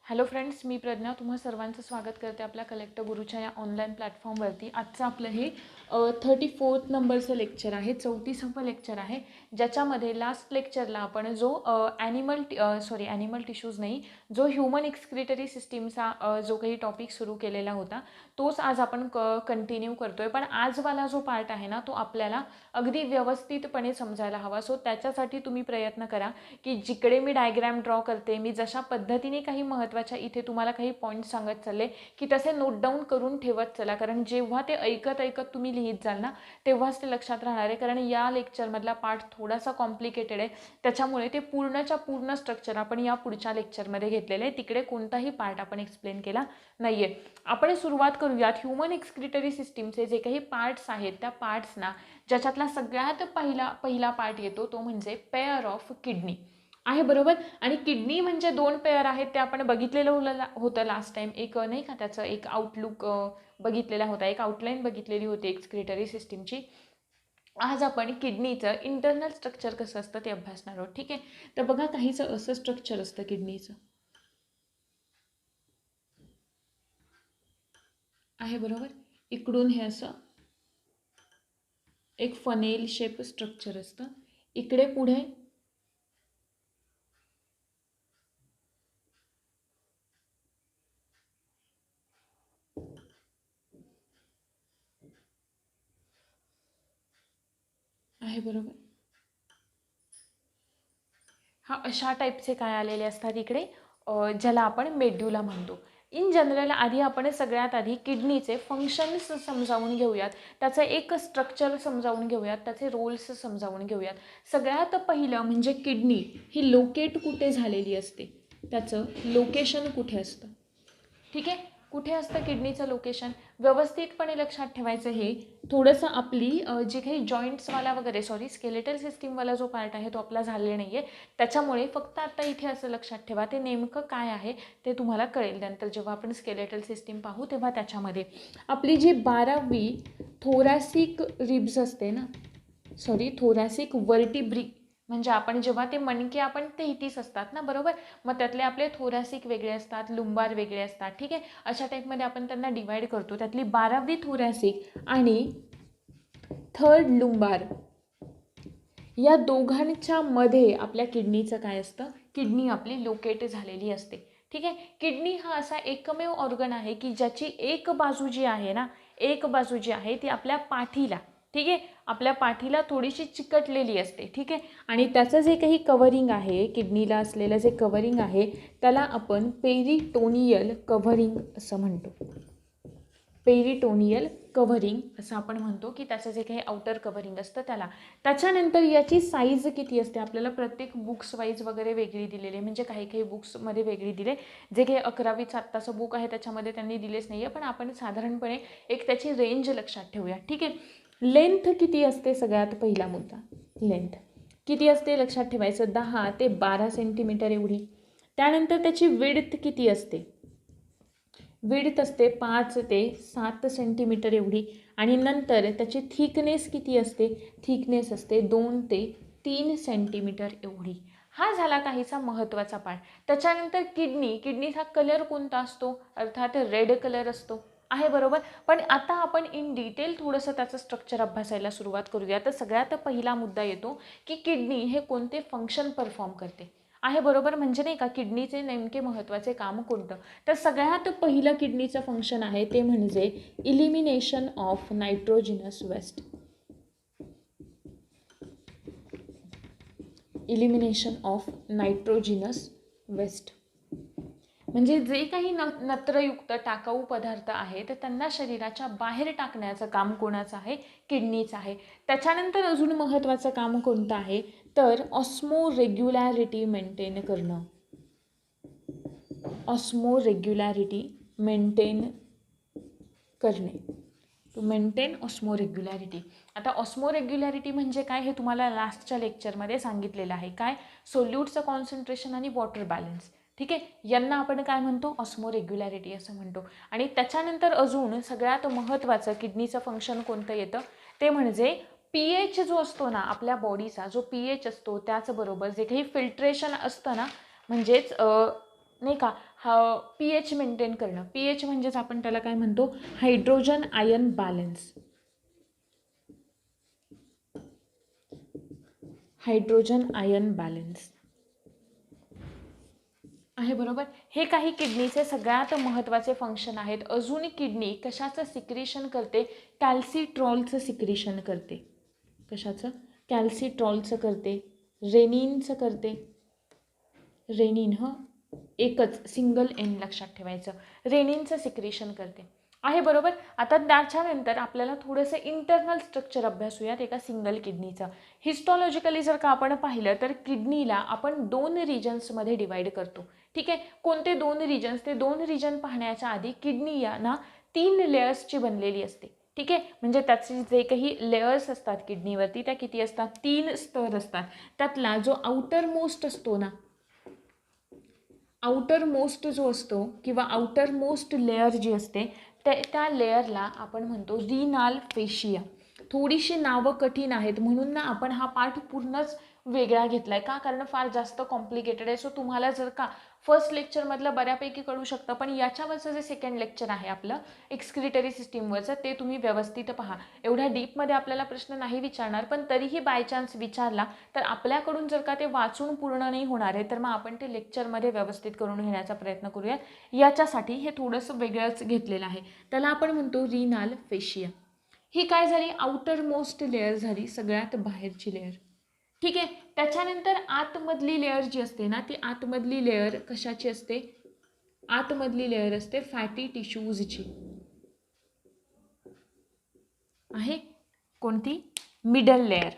Hello friends, मी प्रज्ञा तुम्हा सर्वांचं स्वागत करते आपल्या कलेक्टर गुरुच्या या ऑनलाईन प्लॅटफॉर्मवरती. आजचं आपलं हे 34 नंबरचं लेक्चर आहे, 34वं लेक्चर आहे, ज्याच्यामध्ये लास्ट लेक्चरला आपण जो ॲनिमल टिश्यूज नाही, जो ह्युमन एक्सक्रिटरी सिस्टीमचा जो काही टॉपिक सुरू केलेला होता तोच आज आपण कंटिन्यू करतो आहे. पण आजवाला जो पार्ट आहे ना, तो आपल्याला अगदी व्यवस्थितपणे समजायला हवा. सो त्याच्यासाठी तुम्ही प्रयत्न करा की जिकडे मी डायग्रॅम ड्रॉ करते, मी जशा पद्धतीने काही महत्त्वाच्या इथे तुम्हाला काही पॉईंट सांगत चालले की तसे नोट डाऊन करून ठेवत चला, कारण जेव्हा ते ऐकत तुम्ही लिहित जाल ना तेव्हाच ते लक्षात राहणार आहे. कारण या लेक्चरमधला पार्ट थोडासा कॉम्प्लिकेटेड आहे, त्याच्यामुळे ते पूर्णच्या पूर्ण स्ट्रक्चर आपण या पुढच्या लेक्चरमध्ये घेतलेलं आहे. तिकडे कोणताही पार्ट आपण एक्सप्लेन केला नाही आहे. आपण सुरुवात करूयात ह्युमन एक्सक्रिटरी सिस्टीमचे जे काही पार्ट्स आहेत त्या पार्ट्सना, ज्याच्यातला सगळ्यात पहिला पार्ट येतो तो म्हणजे पेअर ऑफ किडनी आहे, बरोबर. आणि किडनी म्हणजे दोन पेअर आहेत, ते आपण बघितलेलं होतं लास्ट टाइम. एक नाही का त्याचं एक आउटलुक बघितलेला होता, एक आउटलाईन बघितलेली होती एक्सक्रिटरी सिस्टीमची. आज आपण किडनीचं इंटरनल स्ट्रक्चर कसं असतं ते अभ्यासणार आहोत. ठीक आहे, तर बघा काहीचं असं स्ट्रक्चर असतं किडनीचं आहे, बरोबर. इकडून हे असं एक फनेल शेप स्ट्रक्चर असतं, इकडे पुढे आहे, बरोबर. हा अशा टाईपचे काय आलेले असतात इकडे, ज्याला आपण मेड्युला म्हणतो. इन जनरल आधी आपण सगळ्यात आधी किडनीचे फंक्शन्स समजावून घेऊयात, त्याचं एक स्ट्रक्चर समजावून घेऊयात, त्याचे रोल्स समजावून घेऊयात. सगळ्यात पहिलं म्हणजे किडनी ही लोकेट कुठे झालेली असते, त्याचं लोकेशन कुठे असतं. ठीक आहे, कुठे असतं किडनीचं लोकेशन, व्यवस्थितपणे लक्षात ठेवायचं. हे थोडंसं आपली जे काही जॉईंट्सवाला वगैरे स्केलेटल सिस्टीमवाला जो पार्ट आहे तो आपला झालेला नाही आहे, त्याच्यामुळे फक्त आता इथे असं लक्षात ठेवा ते नेमकं काय आहे ते तुम्हाला कळेल नंतर जेव्हा आपण स्केलेटल सिस्टीम पाहू तेव्हा. त्याच्यामध्ये आपली जी 12वी थोरॅसिक रिब्स असते ना, थोरॅसिक वर्टिब्री, म्हणजे आपण जेव्हा ते मणके आपण 33 असतात ना, बरोबर. मग त्यातले आपले थोरॅसिक वेगळे असतात, लुंबार वेगळे असतात. ठीक आहे, अशा टाईपमध्ये आपण त्यांना डिवाईड करतो. त्यातली 12वी थोरॅसिक आणि 3rd लुंबार या दोघांच्या मध्ये आपल्या किडनीचं काय असतं, किडनी आपली लोकेट झालेली असते. ठीक आहे, किडनी हा असा एकमेव ऑर्गन आहे की ज्याची एक बाजू जी आहे ना, एक बाजू जी आहे ती आपल्या पाठीला, ठीक आहे, आपल्या पाठीला थोडीशी चिकटलेली असते. ठीक आहे, आणि त्याचं जे काही कव्हरिंग आहे, किडनीला असलेलं जे कव्हरिंग आहे त्याला आपण पेरिटोनियल कव्हरिंग असं म्हणतो. पेरिटोनियल कव्हरिंग असं आपण म्हणतो की त्याचं जे काही आउटर कव्हरिंग असतं त्याला. त्याच्यानंतर याची साईज किती असते आपल्याला प्रत्येक बुक्स वाईज वगैरे वेगळी दिलेली आहे, म्हणजे काही काही बुक्समध्ये वेगळी दिले. जे काही 11वीचं आत्ताचं बुक आहे त्याच्यामध्ये त्यांनी दिलेच नाही आहे, पण आपण साधारणपणे एक त्याची रेंज लक्षात ठेवूया. ठीक आहे, लेंथ किती असते, सगळ्यात पहिला मुद्दा लेंथ किती असते लक्षात ठेवायचं, 10 ते 12 सेंटीमीटर एवढी. त्यानंतर त्याची विड्थ किती असते, विड्थ असते 5 ते 7 सेंटीमीटर एवढी. आणि नंतर त्याची थिकनेस किती असते, थिकनेस असते 2 ते 3 सेंटीमीटर एवढी. हा झाला काहीसा महत्त्वाचा पार्ट. त्याच्यानंतर किडनीचा कलर कोणता असतो, अर्थात रेड कलर असतो, आहे, बरोबर. पण आता आपण इन डिटेल थोडंसं त्याचं स्ट्रक्चर अभ्यासायला सुरुवात करूया. तर सगळ्यात पहिला मुद्दा येतो की किडनी हे कोणते फंक्शन परफॉर्म करते, आहे, बरोबर. म्हणजे नाही का किडनीचे नेमके महत्त्वाचे काम कोणतं. तर सगळ्यात पहिलं किडनीचं फंक्शन आहे ते म्हणजे elimination of nitrogenous waste. Elimination of nitrogenous waste म्हणजे जे काही नत्रयुक्त टाकाऊ पदार्थ आहेत त्यांना शरीराच्या बाहेर टाकण्याचं काम कोणाचं आहे, किडनीचं आहे. त्याच्यानंतर अजून महत्त्वाचं काम कोणतं आहे तर ऑस्मो रेग्युलॅरिटी मेंटेन करणं. ऑस्मो रेग्युलॅरिटी मेंटेन करणे, टू मेंटेन ऑस्मो रेग्युलॅरिटी. आता ऑस्मो रेग्युलॅरिटी म्हणजे काय हे तुम्हाला लास्टच्या लेक्चरमध्ये सांगितलेलं आहे. काय, सोल्यूटचं कॉन्सन्ट्रेशन आणि वॉटर बॅलन्स. ठीक आहे, यांना आपण काय म्हणतो, ऑस्मो रेग्युलॅरिटी असं म्हणतो. आणि त्याच्यानंतर अजून सगळ्यात महत्त्वाचं किडनीचं फंक्शन कोणतं येतं ते म्हणजे pH जो असतो ना आपल्या बॉडीचा, जो pH असतो त्याचबरोबर जे काही फिल्ट्रेशन असतं ना, म्हणजेच नाही का, हा pH मेंटेन करणं. pH म्हणजेच आपण त्याला काय म्हणतो, hydrogen ion balance. Hydrogen ion balance आहे, बरोबर. हे काही किडनीचे सगळ्यात महत्त्वाचे फंक्शन आहेत. अजून किडनी कशाचं सिक्रिशन करते, कॅल्सिट्रॉलचं सिक्रिशन करते. कशाचं, कॅल्सिट्रॉलचं करते, रेनिनचं करते. रेनिन, एकच सिंगल एन लक्षात ठेवायचं, रेनिनचं सिक्रेशन करते आहे, बरोबर. आता त्याच्यानंतर आपल्याला थोडंसं इंटरनल स्ट्रक्चर अभ्यासूयात एका सिंगल किडनीचं. हिस्टॉलॉजिकली जर का आपण पाहिलं तर किडनीला आपण 2 रिजन्समध्ये डिवाईड करतो. ठीक आहे, कोणते 2 रिजन्स, ते 2 रिजन पाहण्याच्या आधी किडनी या ना 3 लेयर्सची बनलेली असते. ठीक आहे, म्हणजे त्याचे जे काही लेयर्स असतात किडनीवरती त्या किती असतात, 3 स्तर असतात. त्यातला जो आउटर मोस्ट असतो ना, आउटर मोस्ट जो असतो किंवा आउटर मोस्ट लेअर जी असते त्या लेअरला आपण म्हणतो रिनाल फेशिया. थोडीशी नावं कठीण आहेत म्हणून ना आपण हा पाठ पूर्णच वेगळा घेतला आहे का, कारण फार जास्त कॉम्प्लिकेटेड आहे. सो तुम्हाला जर का फर्स्ट लेक्चरमधलं बऱ्यापैकी कळू शकतं, पण याच्यावरचं जे सेकंड लेक्चर आहे आपलं एक्सक्रिटरी सिस्टीमवरचं ते तुम्ही व्यवस्थित पहा. एवढ्या डीपमध्ये आपल्याला प्रश्न नाही विचारणार, पण तरीही बाय चान्स विचारला तर आपल्याकडून जर का ते वाचून पूर्ण नाही होणार आहे तर मग आपण ते लेक्चरमध्ये व्यवस्थित करून घेण्याचा प्रयत्न करूयात. याच्यासाठी हे थोडंसं वेगळंच घेतलेलं आहे. त्याला आपण म्हणतो रिनाल फेशिया. ही काय झाली, आउटर मोस्ट लेअर झाली, सगळ्यात बाहेरची लेअर. ठीक आहे, त्याच्यानंतर आतमधली लेअर जी असते ना, ती आतमधली लेअर कशाची असते, आतमधली लेअर असते फॅटी टिश्यूजची आहे. कोणती, मिडल लेअर.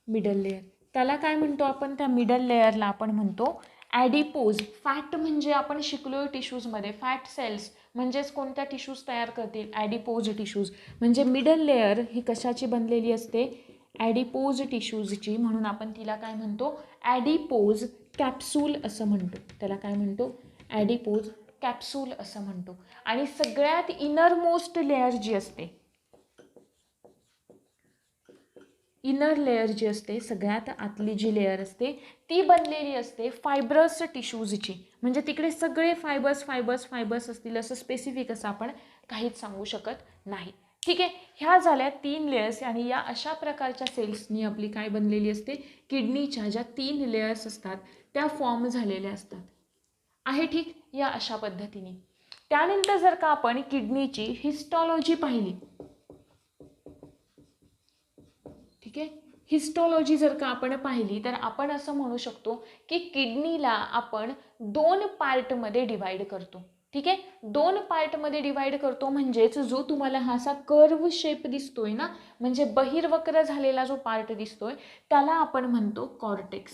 मिडल लेअर त्याला काय म्हणतो आपण, त्या मिडल लेअरला आपण म्हणतो ॲडिपोज. फॅट म्हणजे आपण शिकलो टिश्यूजमध्ये फॅट सेल्स म्हणजेच कोणत्या टिश्यूज तयार करतील, ॲडिपोज टिश्यूज. म्हणजे मिडल लेअर ही कशाची बनलेली असते, ॲडिपोज टिश्यूजची, म्हणून आपण तिला काय म्हणतो, ॲडिपोज कॅप्सूल असं म्हणतो. त्याला काय म्हणतो, ॲडिपोज कॅप्सूल असं म्हणतो. आणि सगळ्यात इनरमोस्ट लेअर जी असते, इनर लेअर जी असते, सगळ्यात आतली जी लेअर असते ती बनलेली असते फायब्रस टिश्यूजची. म्हणजे तिकडे सगळे फायबर्स फायबर्स फायबर्स असतील असं स्पेसिफिक असं आपण काहीच सांगू शकत नाही. ठीक आहे, ह्या झाल्या 3 लेयर्स. आणि या अशा प्रकारच्या सेल्सनी आपली काय बनलेली असते, किडनीच्या ज्या 3 लेयर्स असतात त्या फॉर्म झालेल्या असतात आहे. ठीक, या अशा पद्धतीने. त्यानंतर जर का आपण किडनीची हिस्टॉलॉजी पाहिली, ठीक आहे, हिस्टॉलॉजी जर का आपण पाहिली तर आपण असं म्हणू शकतो की किडनीला आपण 2 पार्टमध्ये डिवाइड करतो. ठीक आहे, 2 पार्टमध्ये डिवाइड करतो. म्हणजेच जो तुम्हाला हा असा कर्व शेप दिसतोय ना, म्हणजे बहिर्वक्र झालेला जो पार्ट दिसतोय त्याला आपण म्हणतो कॉर्टेक्स.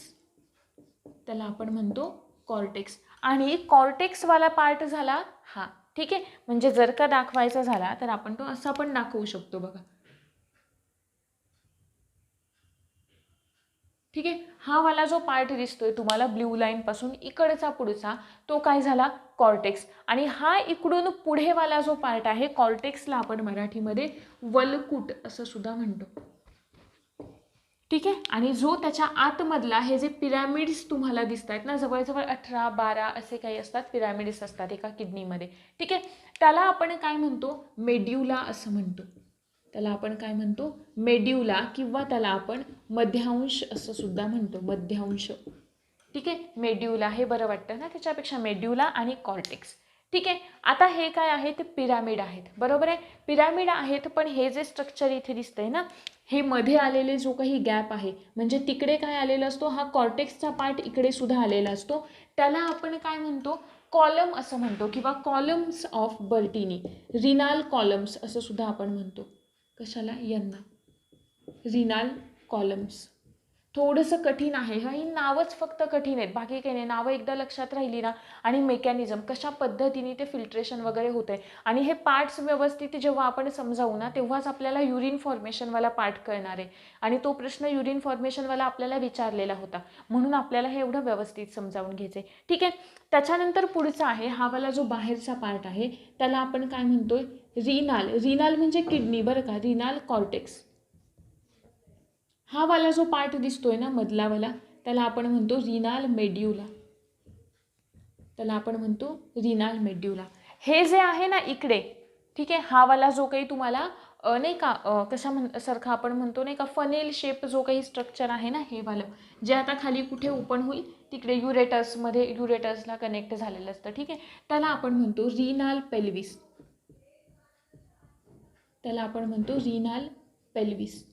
त्याला आपण म्हणतो कॉर्टेक्स. आणि कॉर्टेक्सवाला पार्ट झाला हा. ठीक आहे, म्हणजे जर का दाखवायचा झाला तर आपण तो असा पण दाखवू शकतो बघा. ठीक आहे, हा वाला जो पार्ट दिसतोय तुम्हाला ब्ल्यू लाईन पासून इकडचा पुढचा तो काय झाला, कॉर्टेक्स. आणि हा इकडून पुढेवाला जो पार्ट आहे कॉर्टेक्सला आपण मराठीमध्ये वलकुट असं सुद्धा म्हणतो. ठीक आहे, आणि जो त्याच्या आतमधला हे जे पिरॅमिड्स तुम्हाला दिसत आहेत ना, जवळजवळ 18-12 असे काही असतात पिरॅमिड्स असतात एका किडनीमध्ये. ठीक आहे, त्याला आपण काय म्हणतो, मेड्युला असं म्हणतो. त्याला आपण काय म्हणतो, मेड्युला, किंवा त्याला आपण मध्यांश असं सुद्धा म्हणतो, मध्यांश. ठीक आहे, मेड्युला हे बरं वाटतं ना त्याच्यापेक्षा, मेड्युला आणि कॉर्टेक्स. ठीक आहे, आता हे काय आहेत, पिरॅमिड आहेत, बरोबर आहे, पिरॅमिड आहेत. पण हे जे स्ट्रक्चर इथे दिसतंय ना, हे मध्ये आलेले जो काही गॅप आहे, म्हणजे तिकडे काय आलेला असतो, हा कॉर्टेक्सचा पार्ट इकडे सुद्धा आलेला असतो, त्याला आपण काय म्हणतो, कॉलम असं म्हणतो, किंवा कॉलम्स ऑफ बर्टीनी, रिनाल कॉलम्स असं सुद्धा आपण म्हणतो. कशाला, यांना रिनाल कॉलम्स. थोडंसं कठीण आहे, ही नावच फक्त कठीण आहेत, बाकी काही नाही. नावं एकदा लक्षात राहिली ना, आणि मेकॅनिझम कशा पद्धतीने ते फिल्ट्रेशन वगैरे होते, आणि हे पार्ट्स व्यवस्थित जेव्हा आपण समजावू ना तेव्हाच आपल्याला युरिन फॉर्मेशनवाला पार्ट कळणार आहे. आणि तो प्रश्न युरिन फॉर्मेशनवाला आपल्याला विचारलेला होता, म्हणून आपल्याला हे एवढं व्यवस्थित समजावून घ्यायचं आहे. ठीक आहे, त्याच्यानंतर पुढचा आहे हा वाला जो बाहेरचा पार्ट आहे त्याला आपण काय म्हणतोय, रिनाल. रिनाल म्हणजे किडनी बरं का, रिनाल कॉर्टेक्स. हा वाला जो पार्ट दिसतोय ना मधला वाला, त्याला आपण म्हणतो रिनाल मेड्युला. त्याला आपण म्हणतो रिनाल मेड्युला. हे जे आहे ना इकडे, ठीक आहे, हा वाला जो काही तुम्हाला नाही का सारखं आपण म्हणतो नाही का फनेल शेप जो काही स्ट्रक्चर आहे ना, हे वालं जे आता खाली कुठे ओपन होईल तिकडे युरेटसमध्ये, युरेटसला कनेक्ट झालेलं असतं, ठीक आहे, त्याला आपण म्हणतो रिनाल पेल्विस. त्याला आपण म्हणतो रिनाल पेल्विस.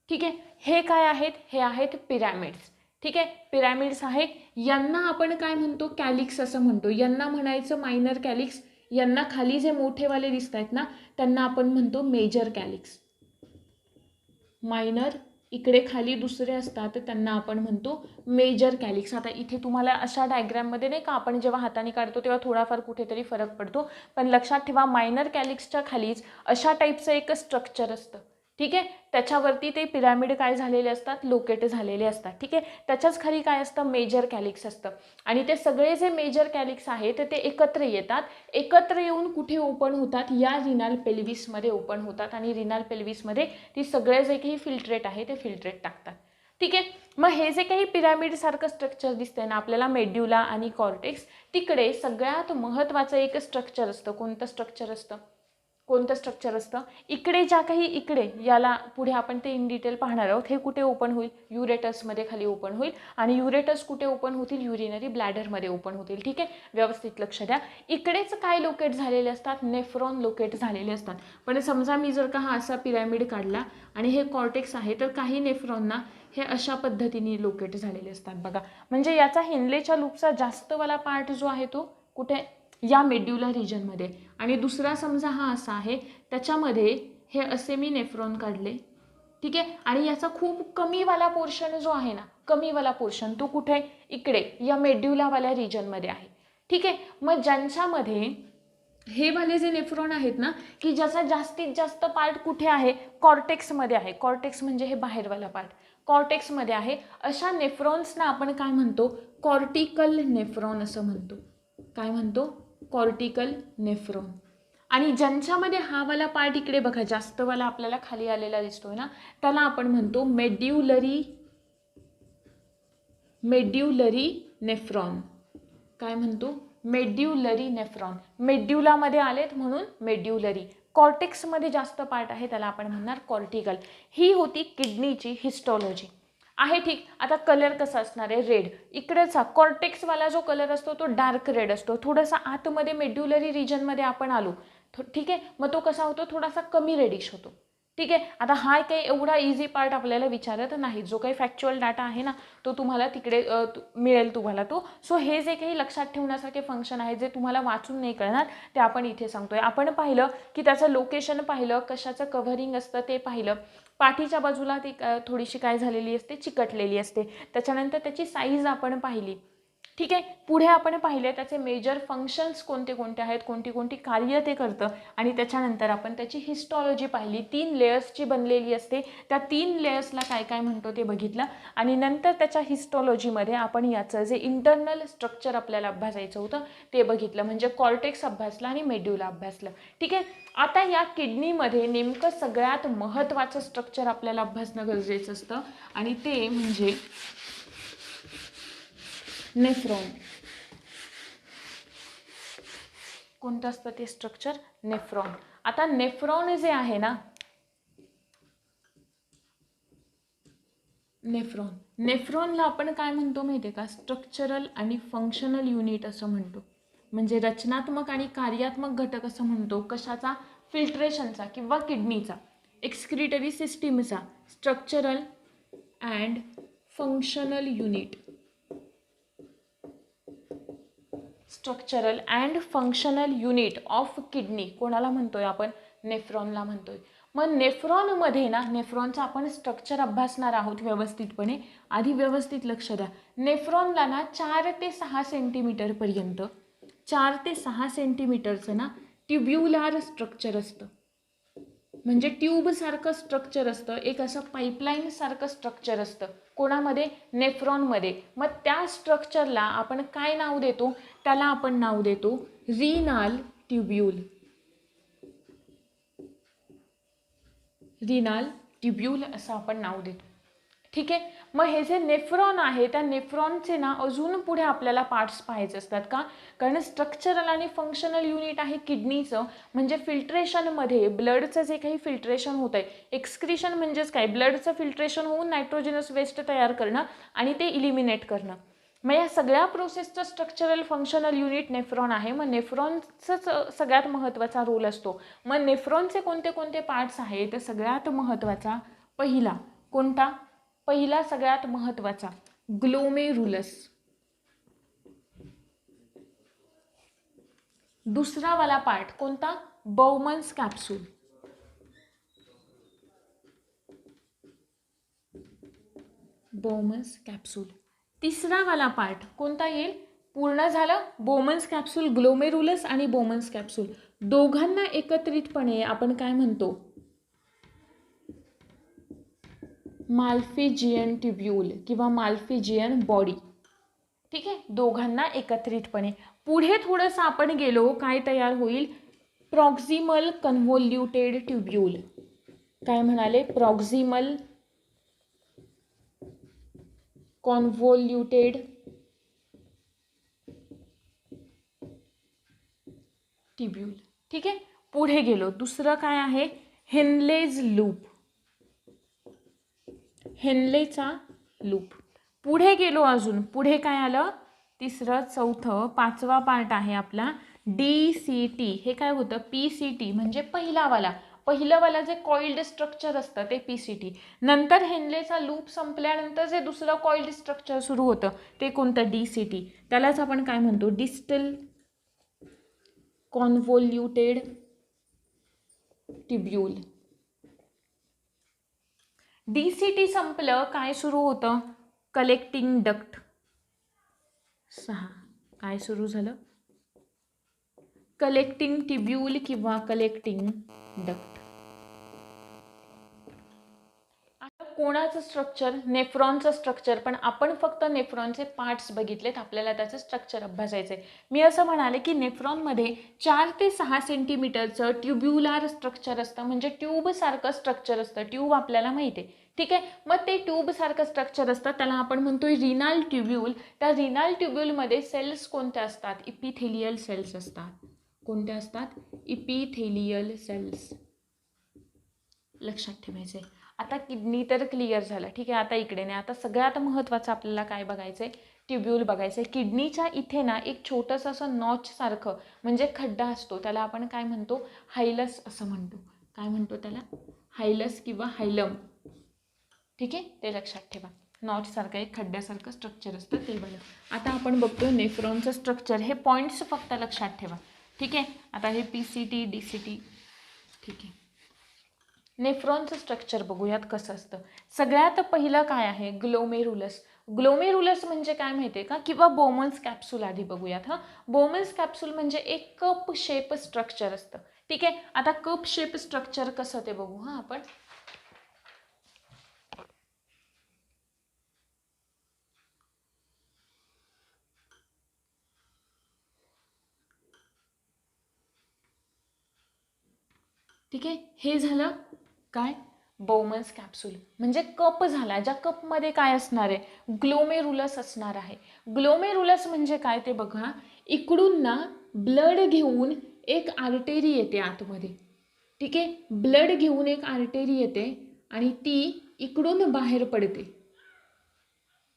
ठीक आहे. हे काय आहेत? हे आहेत पिरॅमिड्स. ठीक आहे, पिरॅमिड्स आहेत. यांना आपण काय म्हणतो? कॅलिक्स असं म्हणतो. यांना म्हणायचं मायनर कॅलिक्स. यांना खाली जे मोठेवाले दिसत आहेत ना, त्यांना आपण म्हणतो मेजर कॅलिक्स. मायनर इकडे खाली दुसरे असतात, त्यांना आपण म्हणतो मेजर कॅलिक्स. आता इथे तुम्हाला अशा डायग्राममध्ये नाही का, आपण जेव्हा हाताने काढतो तेव्हा थोडाफार कुठेतरी फरक पडतो, पण लक्षात ठेवा मायनर कॅलिक्सच्या खालीच अशा टाईपचं एक स्ट्रक्चर असतं. ठीक आहे, त्याच्यावरती ते पिरॅमिड काय झालेले असतात? लोकेट झालेले असतात. ठीक आहे, त्याच्याच खाली काय असतं? मेजर कॅलिक्स असतं. आणि ते सगळे जे मेजर कॅलिक्स आहेत ते एकत्र येतात. एकत्र येऊन कुठे ओपन होतात? या रिनाल पेल्विसमध्ये ओपन होतात. आणि रिनाल पेल्विसमध्ये ती सगळे जे काही फिल्ट्रेट आहे ते फिल्ट्रेट टाकतात. ठीक आहे, मग हे जे काही पिरॅमिड सारखं स्ट्रक्चर दिसतंय ना आपल्याला मेड्युला आणि कॉर्टेक्स, तिकडे सगळ्यात महत्त्वाचं एक स्ट्रक्चर असतं. कोणतं स्ट्रक्चर असतं? कोणतं स्ट्रक्चर असतं? इकडे ज्या काही इकडे याला पुढे आपण ते इन डिटेल पाहणार आहोत. हे कुठे ओपन होईल? युरेटसमध्ये खाली ओपन होईल. आणि युरेटस कुठे ओपन होतील? युरिनरी ब्लॅडरमध्ये ओपन होतील. ठीक आहे, व्यवस्थित लक्ष द्या. इकडेच काय लोकेट झालेले असतात? नेफ्रॉन लोकेट झालेले असतात. पण समजा मी जर का हा असा पिरॅमिड काढला आणि हे कॉर्टेक्स आहे, तर काही नेफ्रॉनना हे अशा पद्धतीने लोकेट झालेले असतात बघा. म्हणजे याचा हेनलेच्या लूपचा जास्तवाला पार्ट जो आहे तो कुठे? या मेड्युला रिजनमध्ये. आणि दुसरा समजा हा असा आहे, त्याच्यामध्ये हे असे मी नेफ्रॉन काढले. ठीक आहे, आणि याचा खूप कमीवाला पोर्शन जो आहे ना, कमीवाला पोर्शन तो कुठे? इकडे या मेड्युलावाल्या रिजनमध्ये आहे. ठीक आहे, मग ज्यांच्यामध्ये हे वाले जे नेफ्रॉन आहेत ना, की ज्याचा जास्तीत जास्त पार्ट कुठे आहे? कॉर्टेक्समध्ये आहे. कॉर्टेक्स म्हणजे हे बाहेरवाला पार्ट कॉर्टेक्समध्ये आहे. अशा नेफ्रॉन्सना आपण काय म्हणतो? कॉर्टिकल नेफ्रॉन असं म्हणतो. काय म्हणतो? Cortical nephron. आणि ज्यांच्यामध्ये हा वाला पार्ट इकडे बघा जास्तवाला आपल्याला खाली आलेला दिसतोय ना, त्याला आपण म्हणतो मेड्युलरी नेफ्रॉन. काय म्हणतो? मेड्युलरी नेफ्रॉन. मेड्युलामध्ये आलेत म्हणून मेड्युलरी. कॉर्टेक्समध्ये जास्त पार्ट आहे त्याला आपण म्हणणार कॉर्टिकल. ही होती किडनीची हिस्टॉलॉजी आहे. ठीक, आता कलर कसा असणार आहे? रेड. इकडेचा कॉर्टेक्सवाला जो कलर असतो तो डार्क रेड असतो. थोडासा आतमध्ये मेड्युलरी रिजनमध्ये आपण आलो, ठीक आहे, मग तो कसा होतो? थोडासा कमी रेडिश होतो. ठीक आहे, आता हा काही एवढा इझी पार्ट आपल्याला विचारत नाही. जो काही फॅक्च्युअल डाटा आहे ना, तो तुम्हाला तिकडे मिळेल तुम्हाला तो. सो हे जे काही लक्षात ठेवण्यासारखे फंक्शन आहे जे तुम्हाला वाचून नाही कळणार ते आपण इथे सांगतोय. आपण पाहिलं की त्याचं लोकेशन पाहिलं, कशाचं कव्हरिंग असतं ते पाहिलं. पाठीच्या बाजूला ती थोडीशी काय झालेली असते? चिकटलेली असते. त्याच्यानंतर त्याची साईज आपण पाहिली. ठीक आहे, पुढे आपण पाहिले त्याचे मेजर फंक्शन्स कोणते कोणते आहेत, कोणती कोणती कार्य ते करतं. आणि त्याच्यानंतर आपण त्याची हिस्टॉलॉजी पाहिली. 3 लेयर्सची बनलेली असते. त्या 3 लेयर्सला काय काय म्हणतो ते बघितलं. आणि नंतर त्याच्या हिस्टॉलॉजीमध्ये आपण याचं जे इंटरनल स्ट्रक्चर आपल्याला अभ्यासायचं होतं ते बघितलं. म्हणजे कॉर्टेक्स अभ्यासलं आणि मेड्युला अभ्यासलं. ठीक आहे, आता या किडनीमध्ये नेमकं सगळ्यात महत्त्वाचं स्ट्रक्चर आपल्याला अभ्यासणं गरजेचं असतं आणि ते म्हणजे नेफ्रॉन. कोणतं असतं ते स्ट्रक्चर? नेफ्रॉन. आता नेफ्रॉन जे आहे ना, नेफ्रॉनला आपण काय म्हणतो माहिती आहे का? स्ट्रक्चरल आणि फंक्शनल युनिट असं म्हणतो. म्हणजे रचनात्मक आणि कार्यात्मक घटक असं म्हणतो. कशाचा? फिल्ट्रेशनचा किंवा किडनीचा, एक्सक्रिटरी सिस्टीमचा. Structural and functional unit. Structural and functional unit of kidney कोणाला म्हणतोय आपण? नेफ्रॉनला म्हणतोय. मग नेफ्रॉनमध्ये ना, नेफ्रॉनचा आपण स्ट्रक्चर अभ्यासणार आहोत व्यवस्थितपणे. आधी व्यवस्थित लक्ष द्या. नेफ्रॉनला ना 4 ते 6 सेंटीमीटरपर्यंत 4 ते 6 सेंटीमीटरचं ना ट्युब्युलार स्ट्रक्चर असतं. म्हणजे ट्यूबसारखं स्ट्रक्चर असतं. एक असं पाईपलाईन सारखं स्ट्रक्चर असतं. कोणामध्ये? नेफ्रॉनमध्ये. मग त्या स्ट्रक्चरला आपण काय नाव देतो? त्याला आपण नाव देतो रिनाल ट्युब्यूल. रिनाल ट्युब्यूल असं आपण नाव देतो. ठीक आहे. मग हे जे नेफ्रॉन आहे त्या नेफ्रॉनचे ना अजून पुढे आपल्याला पार्ट्स पाहायचे असतात का, कारण स्ट्रक्चरल आणि फंक्शनल युनिट आहे किडनीचं, म्हणजे फिल्ट्रेशनमध्ये ब्लडचं जे काही फिल्ट्रेशन होतं आहे, एक्सक्रिशन म्हणजेच काय, ब्लडचं फिल्ट्रेशन होऊन नायट्रोजनस वेस्ट तयार करणं आणि ते इलिमिनेट करणं. मग या सगळ्या प्रोसेसचं स्ट्रक्चरल फंक्शनल युनिट नेफ्रॉन आहे. मग नेफ्रॉनचाच सगळ्यात महत्त्वाचा रोल असतो. मग नेफ्रॉनचे कोणते कोणते पार्ट्स आहेत, तर सगळ्यात महत्त्वाचा पहिला कोणता, पहिला सगळ्यात महत्त्वाचा ग्लोमेरुलस. दुसरा वाला पार्ट कोणता, बाउमन्स कॅप्सूल. बाउमन्स कॅप्सूल. तिसरा वाला पार्ट कोणता येईल, पूर्ण झालं बाउमन्स कॅप्सूल, ग्लोमेरुलस आणि बाउमन्स कॅप्सूल दोघांना एकत्रितपणे आपण काय म्हणतो, माल्फिजियन ट्युब्यूल किंवा माल्फिजियन बॉडी. ठीक आहे, दोघांना एकत्रितपणे. पुढे थोडंसं आपण गेलो काय तयार होईल, प्रॉक्झिमल कन्व्होल्युटेड ट्युब्यूल. काय म्हणाले, प्रॉक्झिमल कॉन्व्होल्युटेड ट्युब्यूल. ठीक आहे, पुढे गेलो. दुसरं काय आहे, हेनलेज लूप. हेनलेचा लूप. पुढे गेलो, अजून पुढे काय आलं, तिसरं, चौथं, पाचवा पार्ट आहे आपला DCT. हे काय होतं, PCT म्हणजे पहिलंवाला जे कॉइल्ड स्ट्रक्चर असतं ते PCT. नंतर हेनलेचा लूप संपल्यानंतर जे दुसरं कॉइल्ड स्ट्रक्चर सुरू होतं ते कोणतं, DCT. त्यालाच आपण काय म्हणतो, डिस्टल कॉन्व्होल्युटेड ट्युब्यूल. DCT संपलं, काय सुरू होतं, कलेक्टिंग डक्ट. 6 काय सुरू झालं, कलेक्टिंग ट्युब्यूल किंवा कलेक्टिंग डक्ट. आता कोणाचं स्ट्रक्चर, नेफ्रॉनचं स्ट्रक्चर. पण आपण फक्त नेफ्रॉनचे पार्ट्स बघितलेत, आपल्याला त्याचं स्ट्रक्चर अभ्यासायचं आहे. मी असं म्हणाले की नेफ्रॉनमध्ये 4 ते 6 सेंटीमीटरचं ट्युब्युलार स्ट्रक्चर असतं, म्हणजे ट्यूबसारखं स्ट्रक्चर असतं. ट्यूब आपल्याला माहिती आहे, ठीक आहे. मग ते ट्यूबसारखं स्ट्रक्चर असतं, त्याला आपण म्हणतोय रिनाल ट्युब्यूल. त्या रिनाल ट्युब्यूलमध्ये सेल्स कोणत्या असतात, इपिथेलियल सेल्स असतात. कोणत्या असतात, इपिथेलियल सेल्स. लक्षात ठेवायचं आहे. आता किडनी तर क्लिअर झालं, ठीक आहे. आता इकडे नाही, आता सगळ्यात महत्त्वाचं आपल्याला काय बघायचं आहे, ट्युब्यूल बघायचं आहे. किडनीच्या इथे ना एक छोटंसं असं नॉचसारखं म्हणजे खड्डा असतो, त्याला आपण काय म्हणतो, हायलस असं म्हणतो. काय म्हणतो त्याला, हायलस किंवा हायलम. ठीक आहे, ते लक्षात ठेवा. नॉचसारखं एक खड्ड्यासारखं स्ट्रक्चर असतं ते बघा. आता आपण बघतो नेफ्रॉनचं स्ट्रक्चर. हे पॉईंट्स फक्त लक्षात ठेवा, ठीक आहे. आता हे PCT DCT, ठीक आहे. नेफ्रॉनचं स्ट्रक्चर बघूयात कसं असतं. सगळ्यात पहिलं काय आहे, ग्लोमेरुलस. ग्लोमेरुलस म्हणजे काय माहिती आहे का, किंवा बाउमन्स कॅप्सूल आधी बघूयात. बाउमन्स कॅप्सूल म्हणजे एक कप शेप स्ट्रक्चर असतं, ठीक आहे. आता कप शेप स्ट्रक्चर कसं ते बघू आपण. ठीक आहे, हे झालं काय, बाउमन्स कॅप्सूल म्हणजे कप झाला. ज्या कपमध्ये काय असणार आहे, ग्लोमेरुलस असणार आहे. ग्लोमेरुलस म्हणजे काय ते बघा. इकडून ना ब्लड घेऊन एक आर्टेरी येते आतमध्ये, ठीक आहे. ब्लड घेऊन एक आर्टेरी येते आणि ती इकडून बाहेर पडते,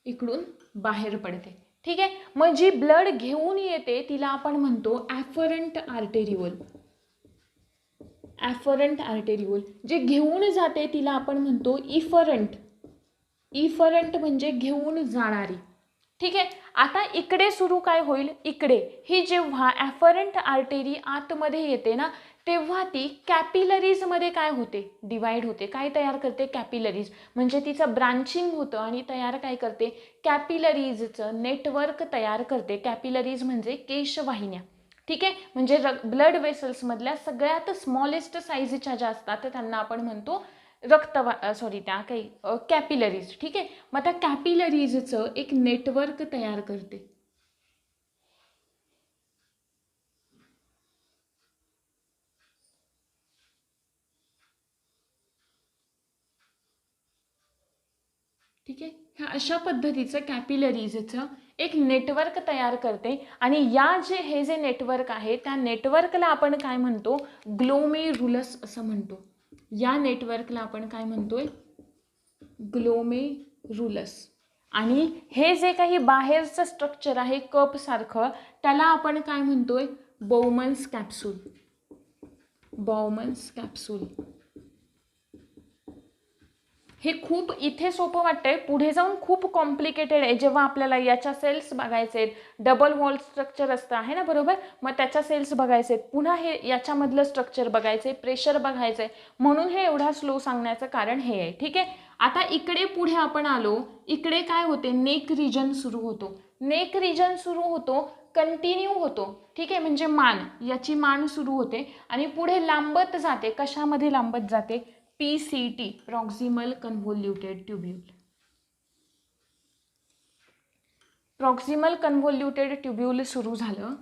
इकडून बाहेर पडते, ठीक आहे. मग जी ब्लड घेऊन येते तिला आपण म्हणतो ॲफरंट आर्टेरिओल. ॲफरंट आर्टेरिओल. जे घेऊन जाते तिला आपण म्हणतो इफरंट. इफरंट म्हणजे घेऊन जाणारी, ठीक आहे. आता इकडे सुरू काय होईल, इकडे ही जेव्हा ॲफरंट आर्टेरी आतमध्ये येते ना, तेव्हा ती कॅपिलरीजमध्ये काय होते, डिवाइड होते. काय तयार करते, कॅपिलरीज. म्हणजे तिचं ब्रांचिंग होतं आणि तयार काय करते, कॅपिलरीजचं नेटवर्क तयार करते. कॅपिलरीज म्हणजे केशवाहिन्या, ठीक आहे. म्हणजे ब्लड वेसल्समधल्या सगळ्यात स्मॉलेस्ट साईजच्या ज्या असतात त्यांना आपण म्हणतो त्या काही कॅपिलरीज, ठीक आहे. मग त्या कॅपिलरीजचं एक नेटवर्क तयार करते. ठीक ठीक आहे. ह्या अशा पद्धतीचं कॅपिलरीजचं एक नेटवर्क तयार करते आणि हे जे नेटवर्क आहे त्या नेटवर्कला आपण काय म्हणतो, ग्लोमेरुलस असं म्हणतो. या नेटवर्कला आपण काय म्हणतोय, ग्लोमेरुलस. आणि हे जे काही बाहेरचं स्ट्रक्चर आहे कप सारखं त्याला आपण काय म्हणतोय, बाउमन्स कॅप्सूल. बाउमन्स कॅप्सूल. हे खूप इथे सोपं वाटतंय, पुढे जाऊन खूप कॉम्प्लिकेटेड आहे. जेव्हा आपल्याला याच्या सेल्स बघायचे आहेत, डबल वॉल स्ट्रक्चर असतं आहे ना, बरोबर. मग त्याच्या सेल्स बघायचे आहेत, पुन्हा हे याच्यामधलं स्ट्रक्चर बघायचं आहे, प्रेशर बघायचं आहे, म्हणून हे एवढा स्लो सांगण्याचं कारण हे आहे. ठीक आहे. आता इकडे पुढे आपण आलो, इकडे काय होते, नेक रिजन सुरू होतो. नेक रिजन सुरू होतो, कंटिन्यू होतो. ठीक आहे, म्हणजे मान, याची मान सुरू होते आणि पुढे लांबत जाते. कशामध्ये लांबत जाते, PCT, proximal convoluted tubule. Proximal convoluted tubule सुरू झालं.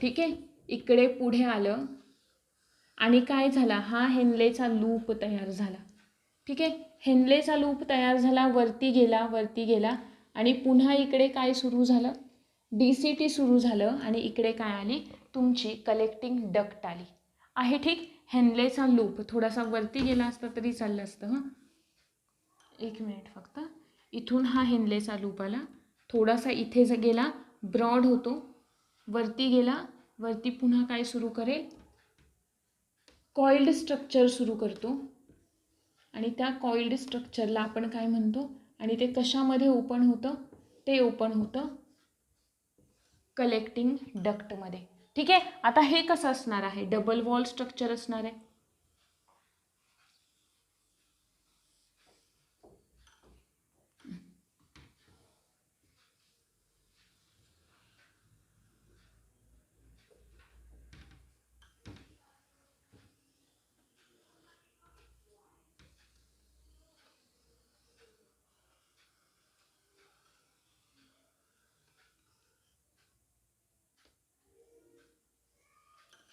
ठीक आहे, इकडे पुढे आलं आणि काय झाला, हा हेनलेचा लूप तयार झाला. ठीक आहे, हेनलेचा लूप तयार झाला, वरती गेला आणि पुन्हा इकडे काय सुरू झालं, DCT सुरू झालं आणि इकडे काय आली, तुमची कलेक्टिंग डक्ट आली आहे. ठीक, हेनलेचा लूप थोडासा वरती गेला असता तरी चाललं असतं. हां, एक मिनिट फक्त. इथून हा हेनलेचा लूप आला, थोडासा इथे गेला, ब्रॉड होतो, वरती गेला, वरती पुन्हा काय सुरू करेल, कॉइल्ड स्ट्रक्चर सुरू करतो आणि त्या कॉइल्ड स्ट्रक्चरला आपण काय म्हणतो, आणि ते कशामध्ये ओपन होतं, ते ओपन होतं कलेक्टिंग डक्टमध्ये. ठीक आहे. आता हे कसं असणार आहे, डबल वॉल स्ट्रक्चर असणार आहे.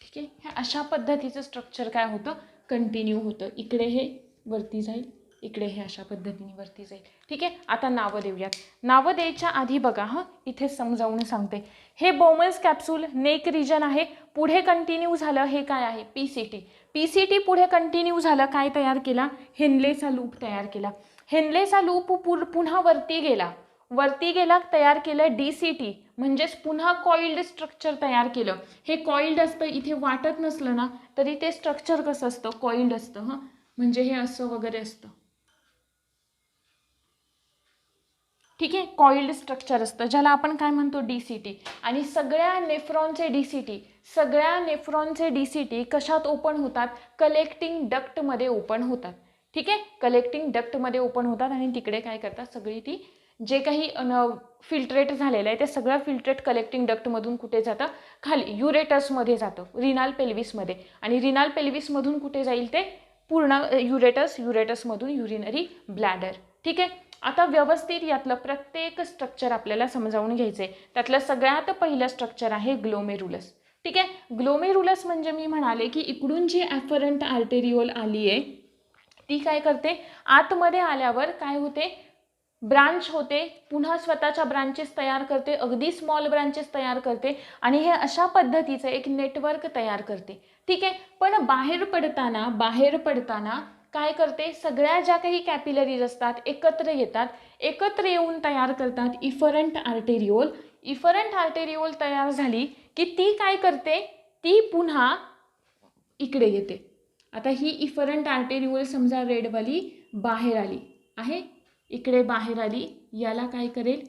ठीक आहे, हे अशा पद्धतीचं स्ट्रक्चर काय होतं, कंटिन्यू होतं. इकडे हे वरती जाईल, इकडे हे अशा पद्धतीने वरती जाईल. ठीक आहे. आता नावं देऊयात. नावं द्यायच्या आधी बघा, हां इथे समजावून सांगते. हे बाउमन्स कॅप्सूल नेक रिजन आहे, पुढे कंटिन्यू झालं, हे काय आहे, PCT. PCT पुढे कंटिन्यू झालं, काय तयार केला, हेनलेचा लूप तयार केला. हेनलेचा लूप पुन्हा वरती गेला, तयार केलं DCT, म्हणजेच पुन्हा कॉइल्ड स्ट्रक्चर तयार केलं. हे कॉइल्ड असतं, इथे वाटत नसलं ना तरी ते स्ट्रक्चर कसं असतं, कॉइल्ड असतं. हां, म्हणजे हे असं वगैरे असतं. ठीक आहे, कॉइल्ड स्ट्रक्चर असतं, ज्याला आपण काय म्हणतो, DCT. आणि सगळ्या नेफ्रॉनचे DCT कशात ओपन होतात, कलेक्टिंग डक्टमध्ये ओपन होतात. ठीक आहे, कलेक्टिंग डक्टमध्ये ओपन होतात आणि तिकडे काय करतात, सगळी ती जे काही फिल्ट्रेट झालेलं आहे ते सगळं फिल्ट्रेट कलेक्टिंग डक्टमधून कुठे जातं, खाली युरेटसमध्ये जातं, रिनाल पेल्विसमध्ये. आणि रिनाल पेल्विसमधून कुठे जाईल, ते पूर्ण युरेटसमधून युरिनरी ब्लॅडर. ठीक आहे. आता व्यवस्थित यातलं प्रत्येक स्ट्रक्चर आपल्याला समजावून घ्यायचं आहे. त्यातलं सगळ्यात पहिलं स्ट्रक्चर आहे ग्लोमेरुलस. ठीक आहे, ग्लोमेरुलस म्हणजे मी म्हणाले की इकडून जी ॲफरंट आर्टेरिओल आली आहे ती काय करते, आतमध्ये आल्यावर काय होते, ब्रांच होते, पुन्हा स्वतःच्या ब्रांचेस तयार करते, अगदी स्मॉल ब्रांचेस तयार करते आणि हे अशा पद्धतीचं एक नेटवर्क तयार करते. ठीक आहे, पण बाहेर पडताना काय करते, सगळ्या ज्या काही कॅपिलरीज असतात एकत्र येतात, एकत्र येऊन तयार करतात इफरंट आर्टेरिओल. इफरंट आर्टेरिओल तयार झाली की ती काय करते, ती पुन्हा इकडे येते. आता ही इफरंट आर्टेरिओल समजा रेडवाली बाहेर आली आहे, इकडे बाहेर आली, याला काय करेल,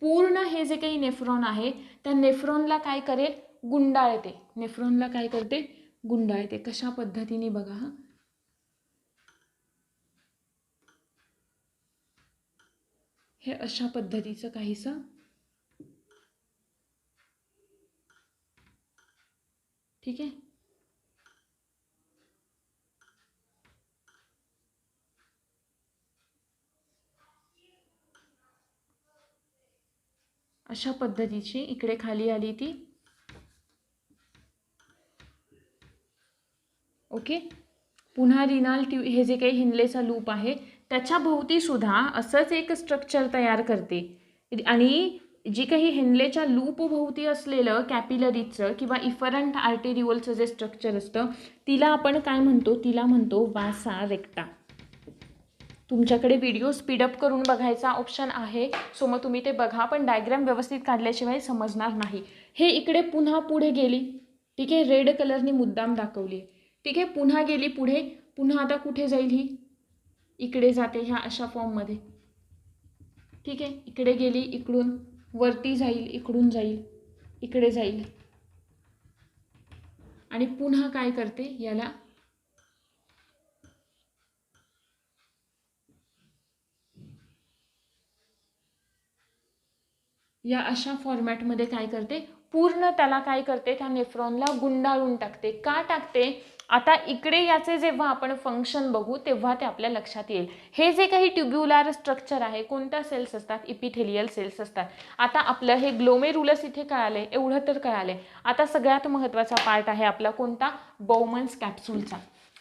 पूर्ण हे जे काही नेफ्रॉन आहे त्या नेफ्रॉनला काय करेल, गुंडाळते. नेफ्रॉनला काय करते, गुंडाळते. कशा पद्धतीने बघा, हा हे अशा पद्धतीचं काहीसं. ठीक आहे, अशा पद्धतीची इकडे खाली आली ती. ओके, पुन्हा रिनाल हे जे काही हिनलेचा लूप आहे त्याच्या भोवती सुद्धा असंच एक स्ट्रक्चर तयार करते आणि जी काही हेनलेच्या लूप भोवती असलेलं कॅपिलरीचं किंवा इफरंट आर्टेरिओलचं जे स्ट्रक्चर असतं तिला आपण काय म्हणतो, तिला म्हणतो वासा रेक्टा. तुमच्याकडे व्हिडिओ स्पीडअप करून बघायचा ऑप्शन आहे, सो मग तुम्ही ते बघा, पण डायग्राम व्यवस्थित काढल्याशिवाय समजणार नाही. हे इकडे पुन्हा पुढे गेली, ठीक आहे, रेड कलरनी मुद्दाम दाखवली, ठीक आहे, पुन्हा गेली पुढे, पुन्हा आता कुठे जाईल ही, इकडे जाते ह्या अशा फॉर्ममध्ये, ठीक आहे, इकडे गेली, इकडून वरती जाईल, इकडून जाईल, इकडे जाईल आणि पुन्हा काय करते, याला या अशा फॉर्मॅटमध्ये काय करते, पूर्ण त्याला काय करते, त्या नेफ्रॉनला गुंडाळून टाकते. का टाकते, आता इकडे याचे जेव्हा आपण फंक्शन बघू तेव्हा ते आपल्या लक्षात येईल. हे जे काही ट्युब्युलर स्ट्रक्चर आहे, कोणत्या सेल्स असतात, इपिथेलियल सेल्स असतात. आता आपलं हे ग्लोमेरुलस इथे कळाले, एवढं तर कळाले. आता सगळ्यात महत्त्वाचा पार्ट आहे आपला कोणता, बोवमन्स कॅप्सूलचा.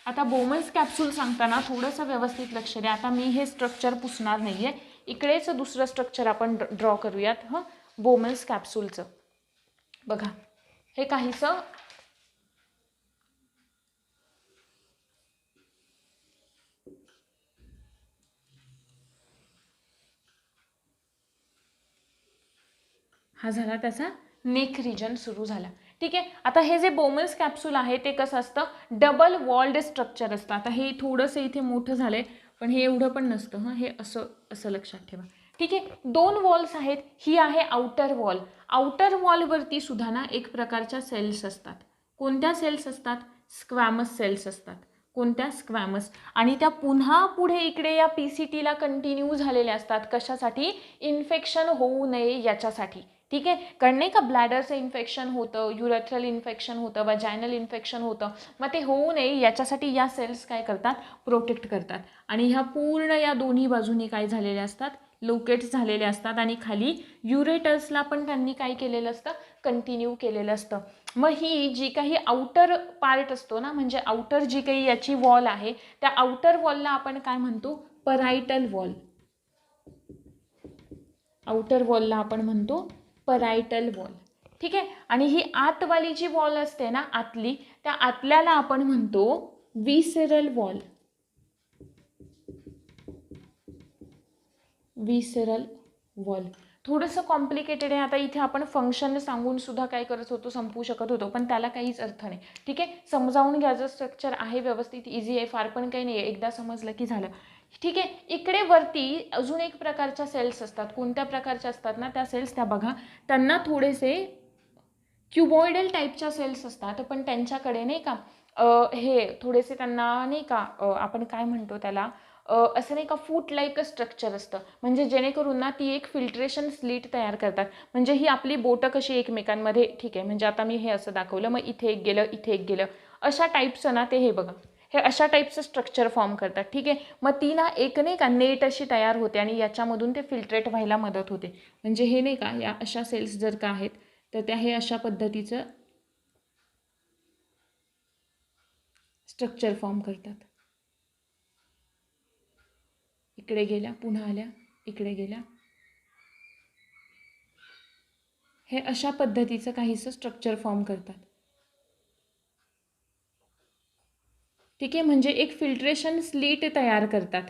आता बोवमन्स कॅप्सूल सांगताना थोडंसं व्यवस्थित लक्ष द्या. आता मी हे स्ट्रक्चर पुसणार नाही आहे, इकडेच दुसरं स्ट्रक्चर आपण ड्रॉ करूयात. बोवमन्स कॅप्सूलचं बघा, हे काहीसं हा झाला त्याचा नेक रिजन सुरू झाला, ठीक आहे. आता हे जे बोवमन्स कॅप्सूल आहे ते कसं असतं, डबल वॉल्ड स्ट्रक्चर असतं. आता हे थोडंसं इथे मोठं झालंय, पण हे एवढं पण नसतं. हे असं असं लक्षात ठेवा, ठीक आहे. 2 वॉल्स आहेत, ही आहे आउटर वॉल. आउटर वॉलवरती सुद्धा ना एक प्रकारच्या सेल्स असतात. कोणत्या सेल्स असतात, स्क्वॅमस सेल्स असतात. कोणत्या, स्क्वॅमस. आणि त्या पुन्हा पुढे इकडे या PCTला कंटिन्यू झालेल्या असतात. कशासाठी, इन्फेक्शन होऊ नये याच्यासाठी, ठीक आहे. कारण नाही का ब्लॅडरचं इन्फेक्शन होतं, युरेथ्रल इन्फेक्शन होतं, वजायनल इन्फेक्शन होतं, मग ते होऊ नये याच्यासाठी या सेल्स काय करतात, प्रोटेक्ट करतात. आणि ह्या पूर्ण या दोन्ही बाजूनी काय झालेल्या असतात, लोकेट्स झालेले असतात. आणि खाली युरेटर्सला पण त्यांनी काय केलेलं असतं, कंटिन्यू केलेलं असतं. मग ही जी काही आउटर पार्ट असतो ना, म्हणजे आउटर जी काही याची वॉल आहे, त्या आउटर वॉलला आपण काय म्हणतो, परायटल वॉल. आउटर वॉलला आपण म्हणतो परायटल वॉल, ठीक आहे. आणि ही आतवाली जी वॉल असते ना आतली, त्या आतल्याला आपण म्हणतो विसेरल वॉल. विसेरल वॉल थोडंसं कॉम्प्लिकेटेड आहे. आता इथे आपण फंक्शन सांगून सुद्धा काय करत होतो, संपवू शकत होतो, पण त्याला काहीच अर्थ नाही, ठीक आहे. समजावून घ्यायचं, स्ट्रक्चर आहे व्यवस्थित, इझी आहे, फार पण काही नाही आहे, एकदा समजलं की झालं, ठीक आहे. इकडे वरती अजून एक प्रकारच्या सेल्स असतात. कोणत्या प्रकारच्या असतात ना त्या सेल्स, त्या बघा, त्यांना थोडेसे क्युबॉइडल टाईपच्या सेल्स असतात, पण त्यांच्याकडे नाही का हे थोडेसे त्यांना नाही का आपण काय म्हणतो त्याला, असं नाही का फूट लाईक स्ट्रक्चर असतं, म्हणजे जेणेकरून ना ती एक फिल्ट्रेशन स्लीट तयार करतात. म्हणजे ही आपली बोटं कशी एकमेकांमध्ये, ठीक आहे, म्हणजे आता मी हे असं दाखवलं, मग इथे एक गेलं, इथे एक गेलं, अशा टाईपचं ना ते, हे बघा, हे अशा टाईपचं स्ट्रक्चर फॉर्म करतात, ठीक आहे. मग ती ना एक नाही का नेट अशी तयार होते आणि याच्यामधून ते फिल्ट्रेट व्हायला मदत होते. म्हणजे हे नाही का, या अशा सेल्स जर का आहेत तर त्या हे अशा पद्धतीचं स्ट्रक्चर फॉर्म करतात. इकडे गेल्या, पुन्हा आल्या, इकडे गेल्या, हे अशा पद्धतीचं काहीसं स्ट्रक्चर फॉर्म करतात, ठीक आहे. म्हणजे एक फिल्ट्रेशन स्लीट तयार करतात,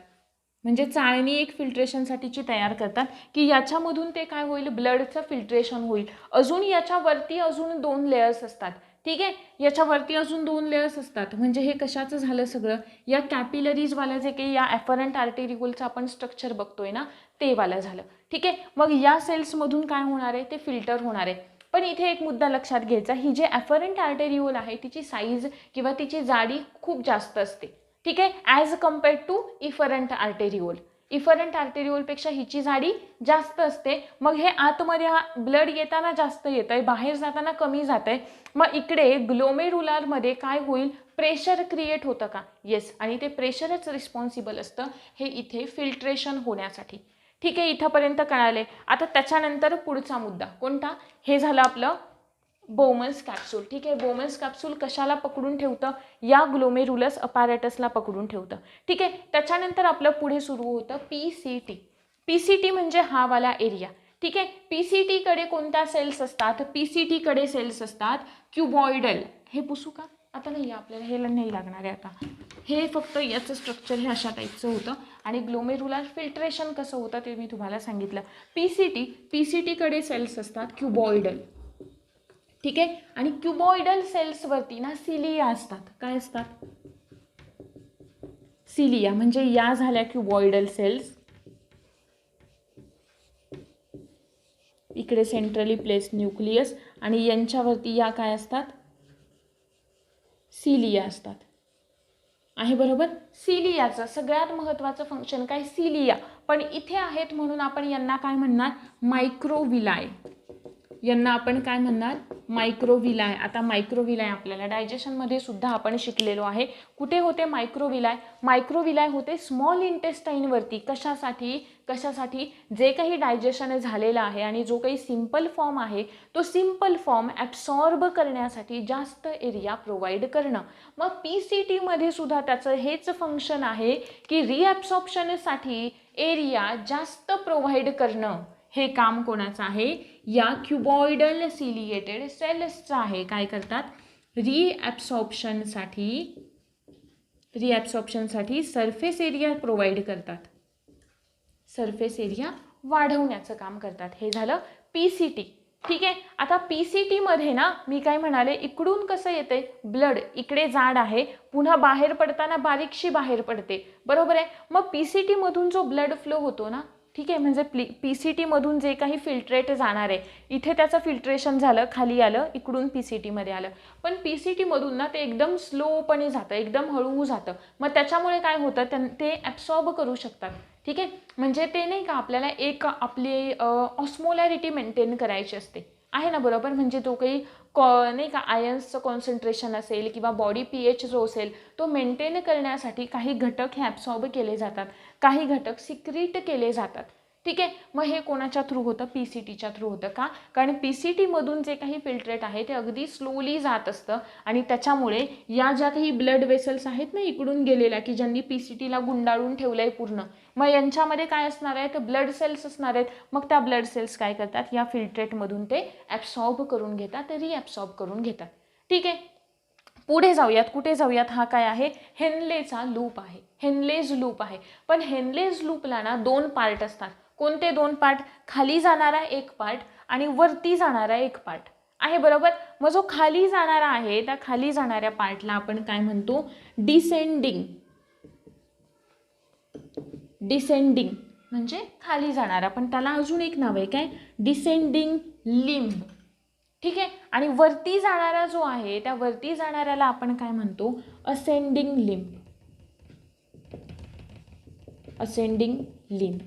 म्हणजे चाळणी एक फिल्ट्रेशनसाठीची तयार करतात, की याच्यामधून ते काय होईल, ब्लडचं फिल्ट्रेशन होईल. अजून याच्यावरती अजून 2 लेयर्स असतात, ठीक आहे. याच्यावरती अजून 2 लेयर्स असतात. म्हणजे हे कशाचं झालं सगळं, या कॅपिलरीजवालं जे काही या ॲफरंट आर्टेरिओलचं आपण स्ट्रक्चर बघतोय ना ते वालं झालं, ठीक आहे. मग या सेल्समधून काय होणार आहे, ते फिल्टर होणार आहे. पण इथे एक मुद्दा लक्षात घ्यायचा, ही जे ॲफरंट आर्टेरिओल आहे तिची साईज किंवा तिची जाडी खूप जास्त असते, ठीक आहे, as compared to efferent arteriole. Efferent आर्टेरिओलपेक्षा हिची जाडी जास्त असते. मग हे आतमध्ये हा ब्लड येताना जास्त येत आहे, बाहेर जाताना कमी जात आहे. मग इकडे ग्लोमेरुलरमध्ये काय होईल, प्रेशर क्रिएट होतं का, येस, आणि ते प्रेशरच रिस्पॉन्सिबल असतं हे इथे फिल्ट्रेशन होण्यासाठी, ठीक आहे. इथंपर्यंत कळाले. आता त्याच्यानंतर पुढचा मुद्दा कोणता, हे झालं आपलं बोमन्स कॅप्सूल. ठीक आहे, बोमन्स कॅप्सूल कशाला पकडून ठेवतं? या ग्लोमेरुलस अपॅरेटसला पकडून ठेवतं. ठीक आहे, त्याच्यानंतर आपलं पुढे सुरू होतं PCT. PCT म्हणजे हा वाला एरिया. ठीक आहे, PCT कडे कोणत्या सेल्स असतात? PCT कडे सेल्स असतात क्युबॉइडल. हे पुसू का? आता नाही, आपल्याला हे नाही लागणार आहे आता. हे फक्त याचं स्ट्रक्चर हे अशा टाईपचं होतं आणि ग्लोमेरुलर फिल्ट्रेशन कसं होतं ते मी तुम्हाला सांगितलं. PCT कडे सेल्स असतात क्युबॉइडल. ठीक आहे, आणि क्युबॉइडल सेल्सवरती ना सिलिया असतात. काय असतात? सिलिया. म्हणजे या झाल्या क्युबॉइडल सेल्स. इकडे सेंट्रली प्लेस्ड न्यूक्लियस आणि यांच्यावरती या काय असतात? सिलिया असतात. आहे बरोबर. सिलियाचं सगळ्यात महत्त्वाचं फंक्शन काय? सिलिया. पण इथे आहेत म्हणून आपण यांना काय म्हणणार? मायक्रोविलाय. यांना आपण काय म्हणणार? मायक्रोविलाय. आता मायक्रोविलाय आपल्याला डायजेशनमध्ये सुद्धा आपण शिकलेलो आहे. कुठे होते मायक्रोविलाय? मायक्रोविलाय होते स्मॉल इंटेस्टाईनवरती. कशासाठी? जे काही डायजेशन झालेलं आहे आणि जो काही सिंपल फॉर्म आहे तो सिंपल फॉर्म ॲब्सॉर्ब करण्यासाठी जास्त एरिया प्रोव्हाइड करणं. मग PCTमध्ये सुद्धा त्याचं हेच फंक्शन आहे की रिॲब्सॉर्प्शनसाठी एरिया जास्त प्रोव्हाइड करणं. हे काम कोणाचं आहे? या क्युबॉइडल सिलिएटेड सेल्सचं आहे. काय करतात? रिॲब्सॉर्प्शनसाठी सरफेस एरिया प्रोव्हाइड करतात. सरफेस एरिया वाढवण्याचं काम करतात. हे झालं PCT. ठीक आहे, आता PCTमध्ये ना मी काय म्हणाले, इकडून कसं येते? ब्लड इकडे जाड आहे, पुन्हा बाहेर पडताना बारीकशी बाहेर पडते. बरोबर आहे. मग PCTमधून जो ब्लड फ्लो होतो ना, ठीक आहे, म्हणजे PCTमधून जे काही फिल्ट्रेट जाणार आहे, इथे त्याचं फिल्ट्रेशन झालं, खाली आलं, इकडून PCTमध्ये आलं. पण PCTमधून ना ते एकदम स्लोपणे जातं, एकदम हळू जातं. मग त्याच्यामुळे काय होतं? ते ॲब्सॉर्ब करू शकतात. ठीक आहे, म्हणजे ते नाही का आपल्याला एक आपली ऑस्मोलॅरिटी मेंटेन करायची असते. आहे ना बरोबर. म्हणजे जो काही नाही का आयन्सचं कॉन्सन्ट्रेशन असेल किंवा बॉडी pH जो असेल तो मेंटेन करण्यासाठी काही घटक हे ॲब्सॉर्ब केले जातात, काही घटक सिक्रीट केले जातात. ठीक आहे, मग हे कोणाच्या थ्रू होतं? PCTच्या थ्रू होतं. का? कारण PCTमधून जे काही फिल्ट्रेट आहे ते अगदी स्लोली जात असतं आणि त्याच्यामुळे या ज्या काही ब्लड वेसल्स आहेत ना इकडून गेलेल्या की ज्यांनी PCTला गुंडाळून ठेवलं आहे पूर्ण, मग यांच्यामध्ये काय असणार आहे? तर ब्लड सेल्स असणार आहेत. मग त्या ब्लड सेल्स काय करतात? या फिल्ट्रेटमधून ते ॲब्सॉर्ब करून घेतात, रिॲब्सॉर्ब करून घेतात. ठीक आहे, पुढे जाऊयात. कुठे जाऊयात? हा काय आहे? हेनलेचा लूप आहे. हेनलेज लूप आहे. पण हेनलेज लूपला ना 2 पार्ट असतात. कोणते 2 पार्ट? खाली जाणारा एक पार्ट आणि वरती जाणारा एक पार्ट. आहे बरोबर. मग जो खाली जाणारा आहे त्या खाली जाणाऱ्या पार्टला आपण काय म्हणतो? डिसेंडिंग म्हणजे खाली जाणारा, पण त्याला अजून एक नाव आहे. काय? डिसेंडिंग लिंब. ठीक आहे, आणि वरती जाणारा जो आहे त्या वरती जाणाऱ्याला आपण काय म्हणतो? असेंडिंग लिंब.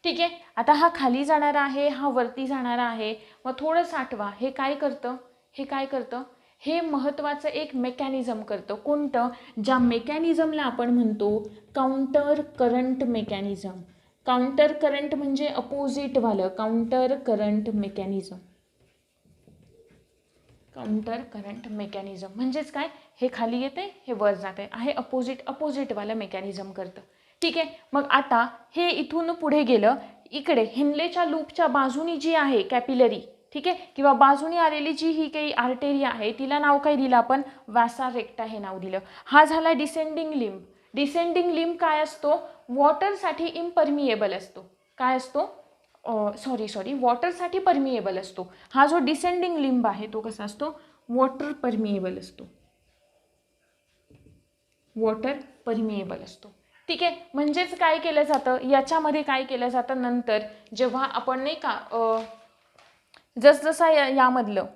ठीक आहे, आता हा खाली जाणारा आहे, हा वरती जाणारा आहे. मग थोडं साठवा. हे काय करतं? हे महत्त्वाचं एक मेकॅनिझम करतं. कोणतं? ज्या मेकॅनिझमला आपण म्हणतो counter current mechanism. Counter current म्हणजे अपोजिटवालं. काउंटर करंट मेकॅनिझम म्हणजेच काय? हे खाली येते, हे वर जाते, आहे अपोजिटवालं मेकॅनिझम करतं. ठीक आहे, मग आता हे इथून पुढे गेलं. इकडे हेनलेच्या लूपच्या बाजूनी जी आहे कॅपिलरी, ठीक आहे, किंवा बाजूनी आलेली जी ही काही आर्टेरी आहे तिला नाव काय दिलं आपण? व्हासा रेक्टा हे नाव दिलं. हा झाला डिसेंडिंग लिंब. डिसेंडिंग लिंब काय असतो? वॉटरसाठी इम्परमिएबल असतो. काय असतो? वॉटरसाठी परमिएबल असतो. हा जो डिसेंडिंग लिंब आहे तो कसा असतो? वॉटर परमिएबल असतो. ठीक आहे, म्हणजेच काय केलं जातं याच्यामध्ये? काय केलं जातं नंतर जेव्हा आपण नाही का जसजसा यामधलं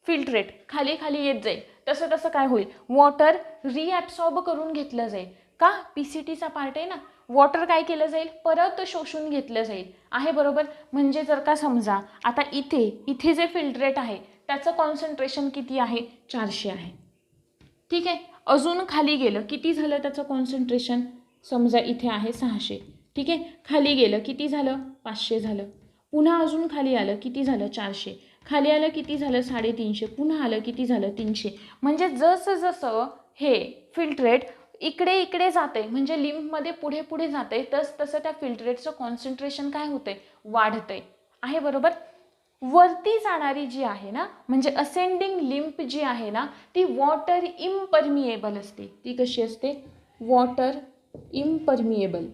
फिल्ट्रेट खाली खाली येत जाईल तसं काय होईल? वॉटर रिॲब्सॉर्ब करून घेतलं जाईल. का? PCTचा पार्ट आहे ना. वॉटर काय केलं जाईल? परत शोषून घेतलं जाईल. आहे बरोबर. म्हणजे जर का समजा आता इथे जे फिल्ट्रेट आहे त्याचं कॉन्सन्ट्रेशन किती आहे? 400 आहे. ठीक आहे, अजून खाली गेलं किती झालं त्याचं कॉन्सन्ट्रेशन? समजा इथे आहे 600. ठीक आहे, खाली गेलं किती झालं? 500 झालं. पुन्हा अजून खाली आलं किती झालं? 400. खाली आलं किती झालं 350, पुन्हा आलं किती झालं 300. म्हणजे जसं जसं हे फिल्ट्रेट इकडे इकडे जाते म्हणजे लिम्फमध्ये पुढे पुढे जाते तसं त्या फिल्ट्रेटचं कॉन्सन्ट्रेशन काय होतंय, वाढतंय. आहे बरोबर. वरती जाणारी जी आहे ना म्हणजे असेंडिंग लिम्फ जी आहे ना ती वॉटर इम्परमिएबल असते. ती कशी असते, वॉटर इम्परमिएबल.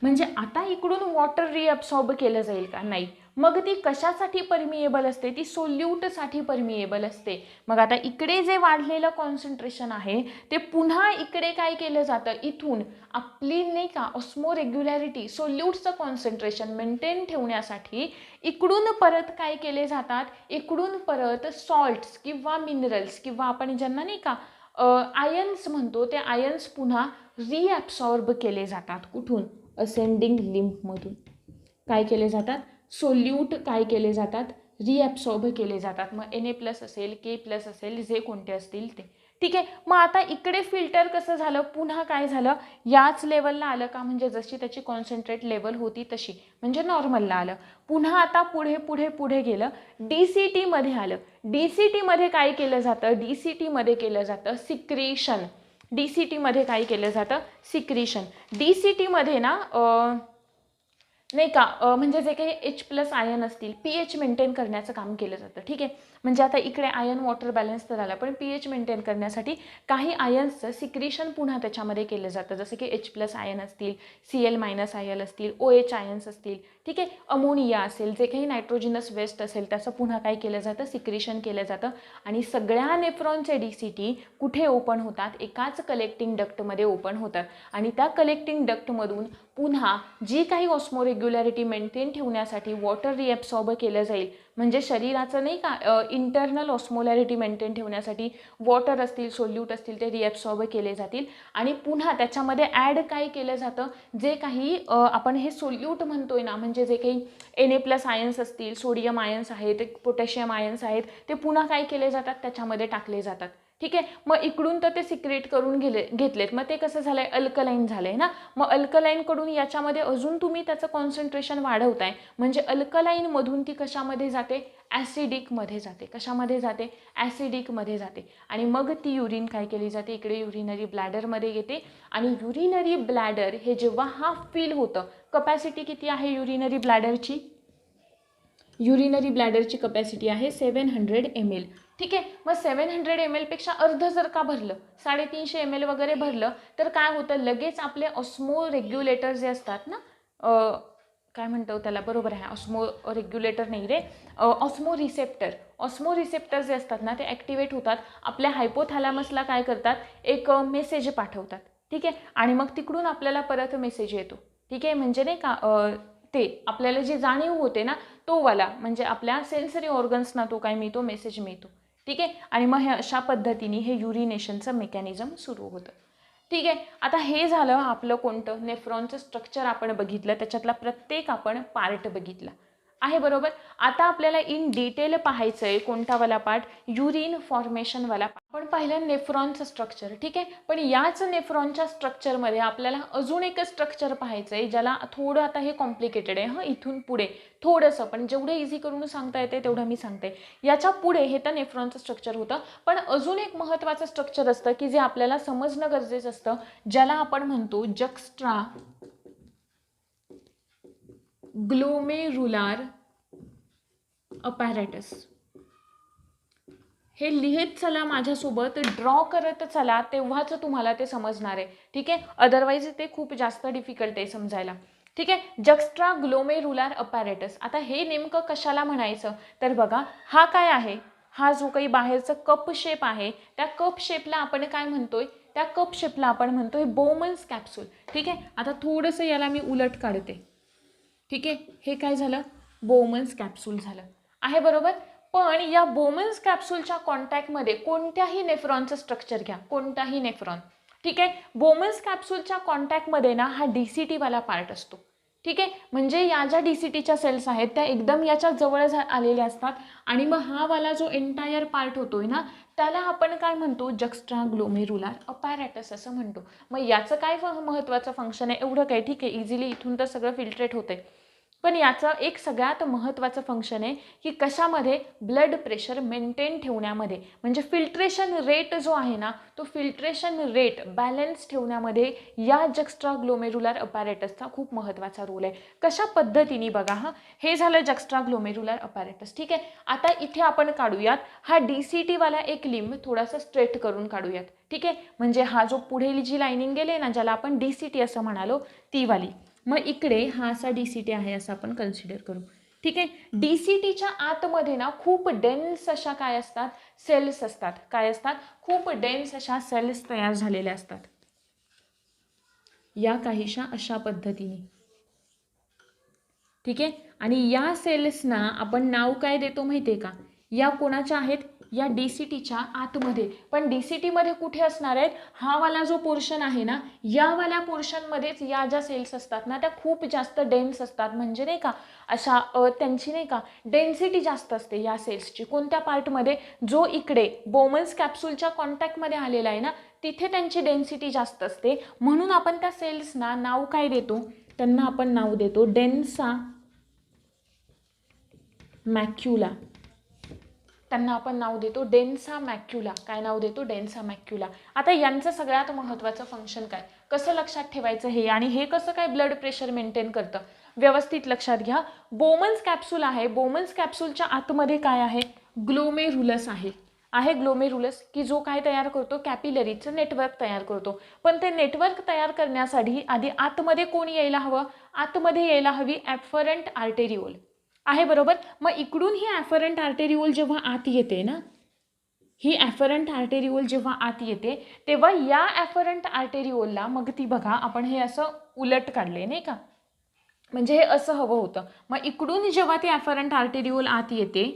म्हणजे आता इकडून वॉटर रिअब्सॉर्ब केलं जाईल का, नाही. मग ती कशासाठी परमिएबल असते, ती सोल्यूटसाठी परमिएबल असते. मग आता इकडे जे वाढलेलं कॉन्सन्ट्रेशन आहे ते पुन्हा इकडे काय केलं जातं, इथून आपली नाही का ऑस्मो रेग्युलॅरिटी, सोल्यूटचं कॉन्सन्ट्रेशन मेंटेन ठेवण्यासाठी इकडून परत काय केले जातात, इकडून परत सॉल्ट्स किंवा मिनरल्स किंवा आपण ज्यांना नाही का आयन्स म्हणतो, ते आयन्स पुन्हा रिॲब्सॉर्ब केले जातात. कुठून, असेंडिंग लिम्फमधून. काय केले जातात, सोल्यूट काय केले जातात, रिॲब्सॉर्ब केले जातात. मग Na+ असेल, K+ असेल, जे कोणते असतील ते. ठीक आहे. मग आता इकडे फिल्टर कसं झालं, पुन्हा काय झालं, याच लेवलला आलं का, म्हणजे जशी त्याची कॉन्सन्ट्रेट लेवल होती तशी, म्हणजे नॉर्मलला आलं. पुन्हा आता पुढे पुढे पुढे गेलं, DCTमध्ये आलं. DCTमध्ये काय केलं जातं, DCTमध्ये केलं जातं सिक्रेशन. DCTमध्ये काय केलं जातं, सिक्रेशन. DCTमध्ये ना नाही का म्हणजे जे काही H+ आयन असतील pH मेंटेन करण्याचं काम केलं जातं. ठीक आहे. म्हणजे आता इकडे आयन वॉटर बॅलन्स तर आला, पण pH मेंटेन करण्यासाठी काही आयन्सचं सिक्रेशन पुन्हा त्याच्यामध्ये केलं जातं. जसं की H+ आयन असतील, Cl- आयन असतील, OH आयन्स असतील. ठीक आहे. अमोनिया असेल, जे काही नायट्रोजिनस वेस्ट असेल त्याचं पुन्हा काय केलं जातं, सिक्रेशन केलं जातं. आणि सगळ्या नेफ्रॉनचे DCT कुठे ओपन होतात, एकाच कलेक्टिंग डक्टमध्ये ओपन होतात. आणि त्या कलेक्टिंग डक्टमधून पुन्हा जी काही ऑस्मो रेग्युलॅरिटी मेंटेन ठेवण्यासाठी वॉटर रिॲब्सॉर्ब केलं जाईल, म्हणजे शरीराचं नाही का इंटरनल ऑस्मोलॅरिटी मेंटेन ठेवण्यासाठी वॉटर असतील, सोल्यूट असतील, ते रिॲब्सॉर्ब केले जातील. आणि पुन्हा त्याच्यामध्ये ॲड काय केलं जातं, जे काही आपण हे सोल्यूट म्हणतोय ना, म्हणजे जे काही Na+ आयन्स असतील, सोडियम आयन्स आहेत, पोटॅशियम आयन्स आहेत, ते पुन्हा काय केले जातात, त्याच्यामध्ये टाकले जातात. ठीक आहे. मग इकडून तर ते सिक्रेट करून घेतलेत, मग ते कसं झालंय, अल्कलाईन झालंय ना. मग अल्कलाईनकडून याच्यामध्ये अजून तुम्ही त्याचं कॉन्सन्ट्रेशन वाढवताय, म्हणजे अल्कलाईनमधून ती कशामध्ये जाते, ॲसिडिकमध्ये जाते. कशामध्ये जाते, ॲसिडिकमध्ये जाते. आणि मग ती युरिन काय केली जाते, इकडे युरिनरी ब्लॅडरमध्ये येते. आणि युरिनरी ब्लॅडर हे जेव्हा हाफ फिल होतं, कपॅसिटी किती आहे युरिनरी ब्लॅडरची, युरिनरी ब्लॅडरची कपॅसिटी आहे 700 ml. ठीक आहे. मग 700 ml पेक्षा अर्ध जर का भरलं, 350 ml वगैरे भरलं, तर काय होतं, लगेच आपले ऑस्मो रेग्युलेटर जे असतात ना, काय म्हणतो त्याला, बरोबर आहे, ऑस्मो रेग्युलेटर नाही रे, ऑस्मो रिसेप्टर जे असतात ना, ते ॲक्टिवेट होतात. आपल्या हायपोथॅलॅमसला काय करतात, एक मेसेज पाठवतात. ठीक आहे. आणि मग तिकडून आपल्याला परत मेसेज येतो. ठीक आहे. म्हणजे नाही का ते आपल्याला जी जाणीव होते ना, तो वाला, म्हणजे आपल्या सेन्सरी ऑर्गन्सना तो काय मिळतो, मेसेज मिळतो. ठीक आहे. आणि मग हे अशा पद्धतीने हे युरिनेशनचं मेकॅनिझम सुरू होतं. ठीक आहे. आता हे झालं आपलं कोणतं, नेफ्रॉनचं स्ट्रक्चर आपण बघितलं, त्याच्यातला प्रत्येक आपण पार्ट बघितला आहे. बरोबर. आता आपल्याला इन डिटेल पाहायचं आहे कोणतावाला पार्ट, युरिन फॉर्मेशनवाला. आपण पाहिलं नेफ्रॉनचं स्ट्रक्चर. ठीक आहे. पण याच नेफ्रॉनच्या स्ट्रक्चरमध्ये आपल्याला अजून एक स्ट्रक्चर पाहायचं आहे, ज्याला थोडं आता हे कॉम्प्लिकेटेड आहे. हां, इथून पुढे थोडंसं, पण जेवढं इझी करून सांगता येते तेवढं मी सांगते. याच्या पुढे हे तर नेफ्रॉनचं स्ट्रक्चर होतं, पण अजून एक महत्त्वाचं स्ट्रक्चर असतं की जे आपल्याला समजणं गरजेचं असतं, ज्याला आपण म्हणतो जक्स्ट्रा ग्लोमेरुलार अपॅरेटस. हे लिहित चला माझ्यासोबत, ड्रॉ करत चला, तेव्हाच तुम्हाला ते समजणार आहे. ठीक आहे. अदरवाईज ते खूप जास्त डिफिकल्ट आहे समजायला. ठीक आहे. Juxtaglomerular apparatus. आता हे नेमकं कशाला म्हणायचं, तर बघा, हा काय आहे, हा जो काही बाहेरचा कप शेप आहे, त्या कप शेपला आपण काय म्हणतोय, त्या कप शेपला आपण म्हणतोय बोमन्स कॅप्सूल. ठीक आहे. आता थोडंसं याला मी उलट काढते. ठीक आहे. हे काय झालं, बोमन्स कॅप्सूल झालं आहे. बरोबर. पण या बोमन्स कॅप्सूलच्या कॉन्टॅक्टमध्ये कोणत्याही नेफ्रॉनचं स्ट्रक्चर घ्या, कोणताही नेफ्रॉन. ठीक आहे. बोमन्स कॅप्सूलच्या कॉन्टॅक्टमध्ये ना हा DCTवाला पार्ट असतो. ठीक आहे. म्हणजे या ज्या DCTच्या सेल्स आहेत त्या एकदम याच्या जवळ आलेल्या असतात. आणि मग हा वाला जो एंटायर पार्ट होतोय ना, त्याला आपण काय म्हणतो, जक्स्ट्रा ग्लोमेरुलार अपॅरेटस असं म्हणतो. मग याचं काय महत्त्वाचं फंक्शन आहे, एवढं काय. ठीक आहे. इझिली इथून तर सगळं फिल्ट्रेट होतंय. पण याचं एक सगळ्यात महत्त्वाचं फंक्शन आहे की कशामध्ये, ब्लड प्रेशर मेंटेन ठेवण्यामध्ये, म्हणजे फिल्ट्रेशन रेट जो आहे ना, तो फिल्ट्रेशन रेट बॅलन्स ठेवण्यामध्ये या जक्स्ट्रा ग्लोमेरुलर अपॅरेटसचा खूप महत्त्वाचा रोल आहे. कशा पद्धतीने बघा, हे झालं जक्स्ट्रा ग्लोमेरुलर अपॅरेटस. ठीक आहे, आता इथे आपण काढूयात हा DCT वाला एक लिंब थोडासा स्ट्रेट करून काढूयात. ठीक आहे, म्हणजे हा जो पुढे जी लाईनिंग गेली ना, ज्याला आपण DCT असं म्हणालो, ती वाली. मग इकडे हा असा DCT आहे असं आपण कन्सिडर करू. ठीक आहे, DCTच्या आतमध्ये ना खूप डेन्स अशा काय असतात, सेल्स असतात. काय असतात, खूप डेन्स अशा सेल्स तयार झालेल्या असतात. या काहीशा अशा पद्धतीने. ठीक आहे, आणि या सेल्सना आपण नाव काय देतो माहिती आहे का, या कोणाच्या आहेत, या DCTच्या आतमध्ये. पण DCT मध्ये कुठे असणार आहेत, हा वाला जो पोर्शन आहे ना, या वाल्या पोर्शनमध्येच या ज्या सेल्स असतात ना, त्या खूप जास्त डेन्स असतात. म्हणजे नाही का अशा त्यांची नाही का डेन्सिटी जास्त असते या सेल्सची. कोणत्या पार्टमध्ये, जो इकडे बोमन्स कॅप्सूलच्या कॉन्टॅक्टमध्ये आलेला आहे ना, तिथे त्यांची डेन्सिटी जास्त असते. म्हणून आपण त्या सेल्सना नाव काय देतो, त्यांना आपण नाव देतो डेन्सा मॅक्युला. त्यांना आपण नाव देतो डेन्सा मॅक्युला. काय नाव देतो, डेन्सा मॅक्युला. आता यांचं सगळ्यात महत्त्वाचं फंक्शन काय, कसं लक्षात ठेवायचं हे, आणि हे कसं काय ब्लड प्रेशर मेंटेन करतं, व्यवस्थित लक्षात घ्या. बोमन्स कॅप्सूल आहे, बोमन्स कॅप्सूलच्या आतमध्ये काय आहे, ग्लोमेरुलस आहे ग्लोमेरुलस, की जो काय तयार करतो, कॅपिलरीचं नेटवर्क तयार करतो. पण ते नेटवर्क तयार करण्यासाठी आधी आतमध्ये कोण यायला हवं, आतमध्ये यायला हवी ॲफरंट आर्टेरिओल. आहे बरोबर. मग इकडून ही ॲफरंट आर्टेरिओल जेव्हा आत येते ना, ही ॲफरंट आर्टेरिओल जेव्हा आत येते, तेव्हा या ॲफरंट आर्टेरिओलला, मग ती बघा आपण हे असं उलट काढले नाही का, म्हणजे हे असं हवं होतं. मग इकडून जेव्हा ती ॲफरंट आर्टेरिओल आत येते,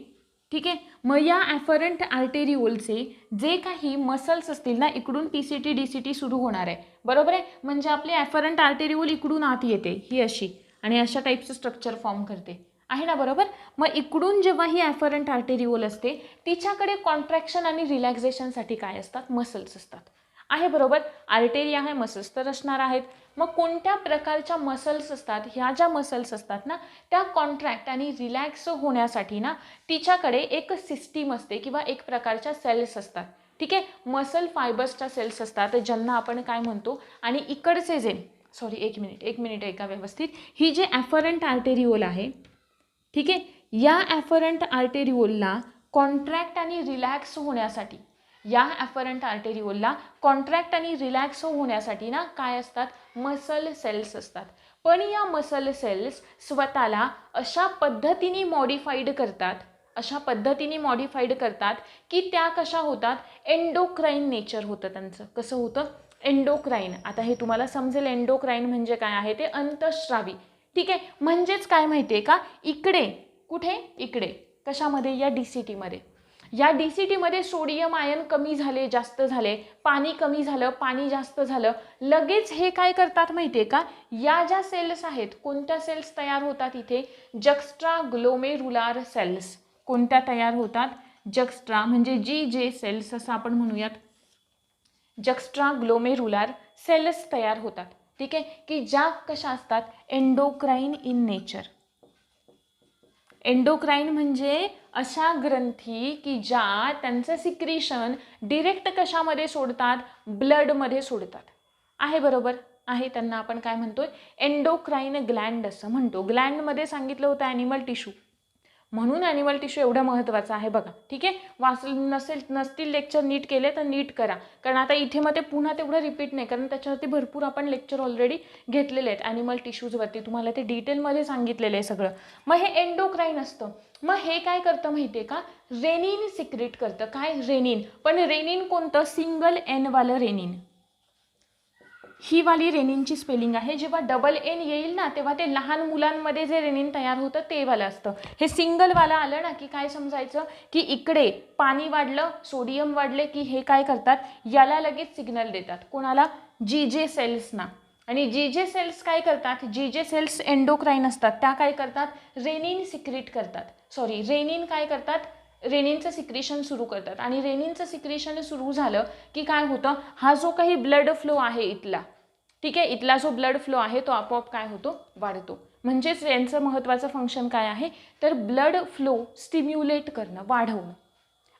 ठीक आहे, मग या ॲफरंट आर्टेरिओलचे जे काही मसल्स असतील ना, इकडून PCT DCT सुरू होणार आहे, बरोबर आहे. म्हणजे आपली ॲफरंट आर्टेरिओल इकडून आत येते, ही अशी, आणि अशा टाईपचं स्ट्रक्चर फॉर्म करते, आहे ना, बरोबर. मग इकडून जेव्हा ही ॲफरंट आर्टेरिओल असते, तिच्याकडे कॉन्ट्रॅक्शन आणि रिलॅक्झेशनसाठी काय असतात, मसल्स असतात. आहे बरोबर, आर्टेरी आहे, मसल्स तर असणार आहेत. मग कोणत्या प्रकारच्या मसल्स असतात, ह्या ज्या मसल्स असतात ना, त्या कॉन्ट्रॅक्ट आणि रिलॅक्स होण्यासाठी ना, तिच्याकडे एक सिस्टीम असते किंवा एक प्रकारच्या सेल्स असतात. ठीक आहे, मसल फायबर्सच्या सेल्स असतात, ज्यांना आपण काय म्हणतो. आणि इकडचे जे, सॉरी एक मिनिट ऐका व्यवस्थित. ही जे ॲफरंट आर्टेरिओल आहे, ठीक आहे, या ॲफरंट आर्टेरिओलला कॉन्ट्रॅक्ट आणि रिलॅक्स होण्यासाठी, या ॲफरंट आर्टेरिओलला कॉन्ट्रॅक्ट आणि रिलॅक्स होण्यासाठी ना काय असतात, मसल सेल्स असतात. पण या मसल सेल्स स्वतःला अशा पद्धतीने मॉडिफाईड करतात, की त्या कशा होतात, एंडोक्राईन नेचर होतं त्यांचं. कसं होतं, एंडोक्राईन. आता हे तुम्हाला समजेल एंडोक्राईन म्हणजे काय आहे ते, अंतःस्रावी. ठीक आहे, म्हणजेच काय माहिती आहे का, इकडे कुठे, इकडे कशामध्ये, या DCT मध्ये. या DCT मध्ये सोडियम आयन कमी झाले, जास्त झाले, पाणी कमी झालं, पाणी जास्त झालं, लगेच हे काय करतात माहिती आहे का, या ज्या सेल्स आहेत, कोणत्या सेल्स तयार होतात इथे, जक्स्ट्रा ग्लोमेरुलार सेल्स. कोणत्या तयार होतात, जक्स्ट्रा म्हणजे GJ सेल्स असं आपण म्हणूयात, जक्स्ट्रा ग्लोमेरुलार सेल्स तयार होतात. ठीक आहे, की ज्या कशा असतात, एंडोक्राईन इन नेचर. एंडोक्राईन म्हणजे अशा ग्रंथी की ज्या त्यांचं सिक्रिशन डिरेक्ट कशामध्ये सोडतात, ब्लडमध्ये सोडतात. आहे बरोबर, आहे. त्यांना आपण काय म्हणतोय, एंडोक्राईन ग्लँड असं म्हणतो. ग्लँडमध्ये सांगितलं होतं ॲनिमल टिश्यू, म्हणून ॲनिमल टिश्यू एवढं महत्त्वाचं आहे बघा. ठीक आहे, नसतील लेक्चर नीट केले तर नीट करा, कारण आता इथे मग ते पुन्हा तेवढं रिपीट नाही, कारण त्याच्यावरती भरपूर आपण लेक्चर ऑलरेडी घेतलेले आहेत ॲनिमल टिश्यूजवरती, तुम्हाला ते डिटेलमध्ये सांगितलेलं आहे सगळं. मग हे एंडोक्राईन असतं. मग हे काय करतं माहिती आहे का, रेनिन सिक्रेट करतं. काय, रेनिन. पण रेनिन कोणतं, सिंगल N वालं रेनिन. ही वाली रेनिनची स्पेलिंग आहे. जेव्हा डबल N येईल ना, तेव्हा ते लहान मुलांमध्ये जे रेनिन तयार होतं ते वालं असतं. हे सिंगलवाला आलं ना की काय समजायचं, की इकडे पाणी वाढलं, सोडियम वाढले, की हे काय करतात, याला लगेच सिग्नल देतात. कोणाला, GJ सेल्सना. आणि GJ सेल्स काय करतात, GJ सेल्स एंडोक्राईन असतात, त्या काय करतात, रेनिन सिक्रेट करतात. रेनिन काय करतात, रेनिनचं सिक्रेशन सुरू करतात. आणि रेनिनचं सिक्रेशन सुरू झालं की काय होतं, हा जो काही ब्लड फ्लो आहे इथला, ठीक आहे, इथला जो ब्लड फ्लो आहे तो आपोआप काय होतो, वाढतो. म्हणजेच यांचं महत्त्वाचं फंक्शन काय आहे तर ब्लड फ्लो स्टिम्युलेट करणं, वाढवणं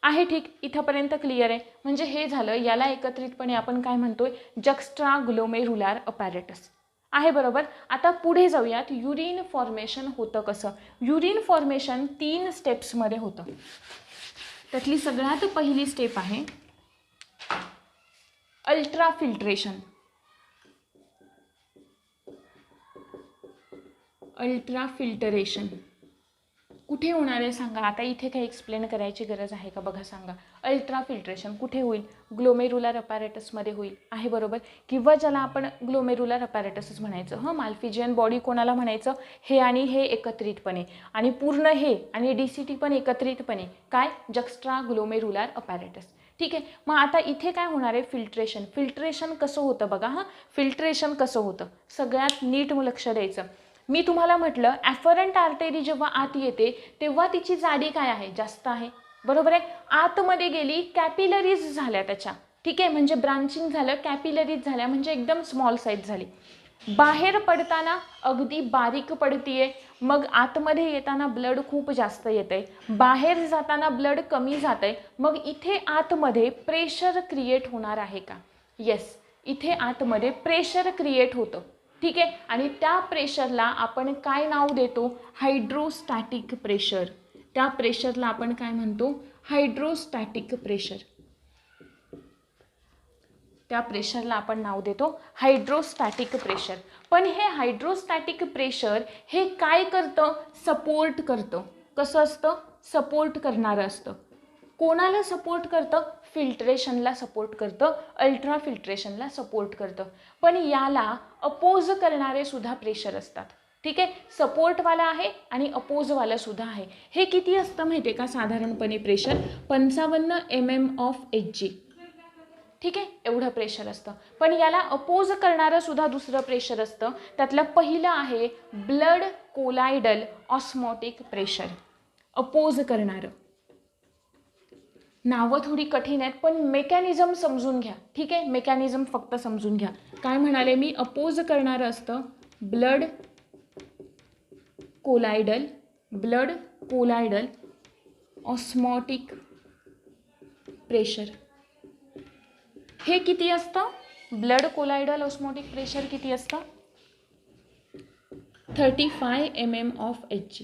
आहे. ठीक, इथंपर्यंत क्लिअर आहे. म्हणजे हे झालं, याला एकत्रितपणे आपण काय म्हणतोय जक्स्ट्रा ग्लोमेरुलर अपॅरेटस आहे. बरोबर. आता पुढे जाऊयात. युरिन फॉर्मेशन होतं कसं. युरिन फॉर्मेशन 3 स्टेप्समध्ये होतं. त्यातली सगळ्यात पहिली स्टेप आहे अल्ट्राफिल्ट्रेशन. अल्ट्राफिल्टरेशन कुठे होणार आहे सांगा. आता इथे काही एक्सप्लेन करायची गरज आहे का बघा, सांगा. अल्ट्राफिल्ट्रेशन कुठे होईल, ग्लोमेरुलर अपॅरेटसमध्ये होईल आहे. बरोबर. किंवा ज्याला आपण ग्लोमेरुलर अपॅरेटसच म्हणायचं. माल्फिजियन बॉडी कोणाला म्हणायचं, हे आणि हे एकत्रितपणे, आणि पूर्ण हे आणि DCT पण एकत्रितपणे काय जक्स्ट्रा ग्लोमेरुलर अपॅरेटस. ठीक आहे. मग आता इथे काय होणार आहे फिल्ट्रेशन. फिल्ट्रेशन कसं होतं बघा. फिल्ट्रेशन कसं होतं सगळ्यात नीट लक्ष द्यायचं. मी तुम्हाला म्हटलं ॲफरंट आर्टेरी जेव्हा आत येते तेव्हा तिची जाडी काय आहे, जास्त आहे. बरोबर आहे. आतमध्ये गेली, कॅपिलरीज झाल्या त्याच्या. ठीक आहे. म्हणजे ब्रांचिंग झालं, कॅपिलरीज झाल्या, म्हणजे एकदम स्मॉल साईज झाली. बाहेर पडताना अगदी बारीक पडतीये, मग आतमध्ये येताना ब्लड खूप जास्त येतंय, बाहेर जाताना ब्लड कमी जातंय. मग इथे आतमध्ये प्रेशर क्रिएट होणार आहे का. येस, इथे आतमध्ये प्रेशर क्रिएट होतं. ठीक आहे. आणि त्या प्रेशरला आपण काय नाव देतो, हायड्रोस्टॅटिक प्रेशर. त्या प्रेशरला आपण काय म्हणतो, हायड्रोस्टॅटिक प्रेशर. त्या प्रेशरला आपण नाव देतो हायड्रोस्टॅटिक प्रेशर. पण हे हायड्रोस्टॅटिक प्रेशर हे काय करतं, सपोर्ट करतं. कसं असतं, सपोर्ट करणारं असतं. कोणाला सपोर्ट करतं, फिल्ट्रेशनला सपोर्ट करतं, अल्ट्राफिल्ट्रेशनला सपोर्ट करतं. पण याला अपोज करणारे सुद्धा प्रेशर असतात. ठीक आहे. सपोर्टवाला आहे आणि अपोजवाला सुद्धा आहे. हे किती असतं माहिती आहे का साधारणपणे प्रेशर, 55 mm/Hg. ठीक आहे. एवढं प्रेशर असतं. पण याला अपोज करणारं सुद्धा दुसरं प्रेशर असतं. त्यातलं पहिलं आहे ब्लड कोलायडल ऑस्मोटिक प्रेशर. अपोज करणारं. नावं थोडी कठीण आहेत पण मेकॅनिझम समजून घ्या. ठीक आहे. मेकॅनिझम फक्त समजून घ्या. काय म्हणाले मी, अपोज करणारं असतं ब्लड कोलायडल, ब्लड कोलायडल ऑस्मोटिक प्रेशर. हे किती असतं, ब्लड कोलायडल ऑस्मोटिक प्रेशर किती असतं, 35 mm/Hg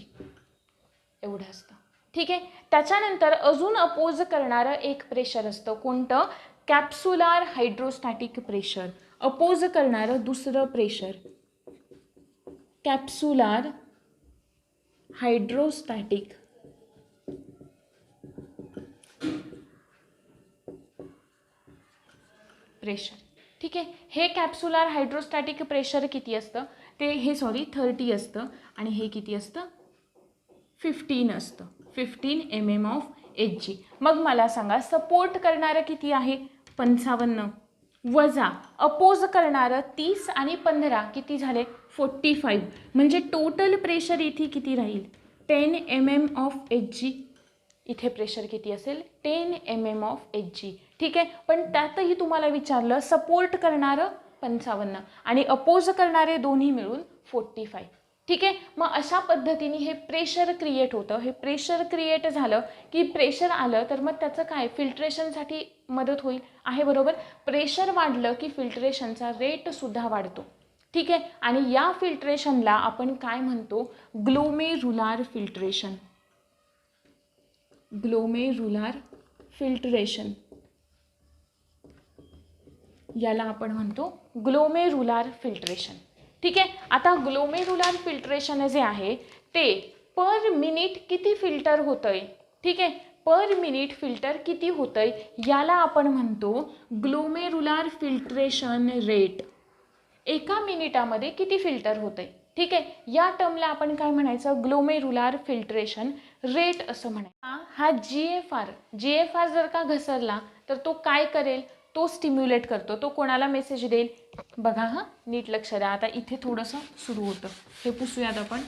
एवढं असतं. ठीक आहे. त्याच्यानंतर अजून अपोज करणारं एक प्रेशर असतं. कोणतं, कॅप्सुलार हायड्रोस्टॅटिक प्रेशर. अपोज करणारं दुसरं प्रेशर कॅप्सुलार हायड्रोस्टॅटिक प्रेशर. ठीक आहे. हे कॅप्सुलार हायड्रोस्टॅटिक प्रेशर किती असतं, ते हे 30 असतं आणि हे किती असतं 15 असतं, 15 mm/Hg. मग मला सांगा सपोर्ट करणारं किती आहे, 55 वजा अपोज करणारं 30 आणि 15 किती झाले 45. म्हणजे टोटल प्रेशर इथे किती राहील 10 mm/Hg. इथे प्रेशर किती असेल 10 mm/Hg. ठीक आहे. पण त्यातही तुम्हाला विचारलं सपोर्ट करणारं 55 आणि अपोज करणारे दोन्ही मिळून 45. ठीक आहे. मग अशा पद्धतीने हे प्रेशर क्रिएट होतं. हे प्रेशर क्रिएट झालं की प्रेशर आलं तर मग त्याचं काय फिल्ट्रेशनसाठी मदत होईल आहे. बरोबर. प्रेशर वाढलं की फिल्ट्रेशनचा रेटसुद्धा वाढतो. ठीक आहे. आणि या फिल्ट्रेशनला आपण काय म्हणतो, ग्लोमेरुलर फिल्ट्रेशन. ग्लोमेरुलर फिल्ट्रेशन याला आपण म्हणतो ग्लोमेरुलर फिल्ट्रेशन. ठीक आहे. आता ग्लोमेरुलर फिल्ट्रेशन जे आहे ते पर मिनिट किती फिल्टर होतंय. ठीक आहे. पर मिनिट फिल्टर किती होतंय याला आपण म्हणतो ग्लोमेरुलर फिल्ट्रेशन रेट. एका मिनिटामध्ये किती फिल्टर होतंय. ठीक आहे. या टर्मला आपण काय म्हणायचं, ग्लोमेरुलर फिल्ट्रेशन रेट असं म्हणायचं. हा GFR जर का घसरला तर तो काय करेल, तो स्टिम्युलेट करतो. तो कोणाला मेसेज देईल बघा. नीट लक्ष द्या. आता इथे थोडंसं सुरू होतं, हे पुसूयात आपण.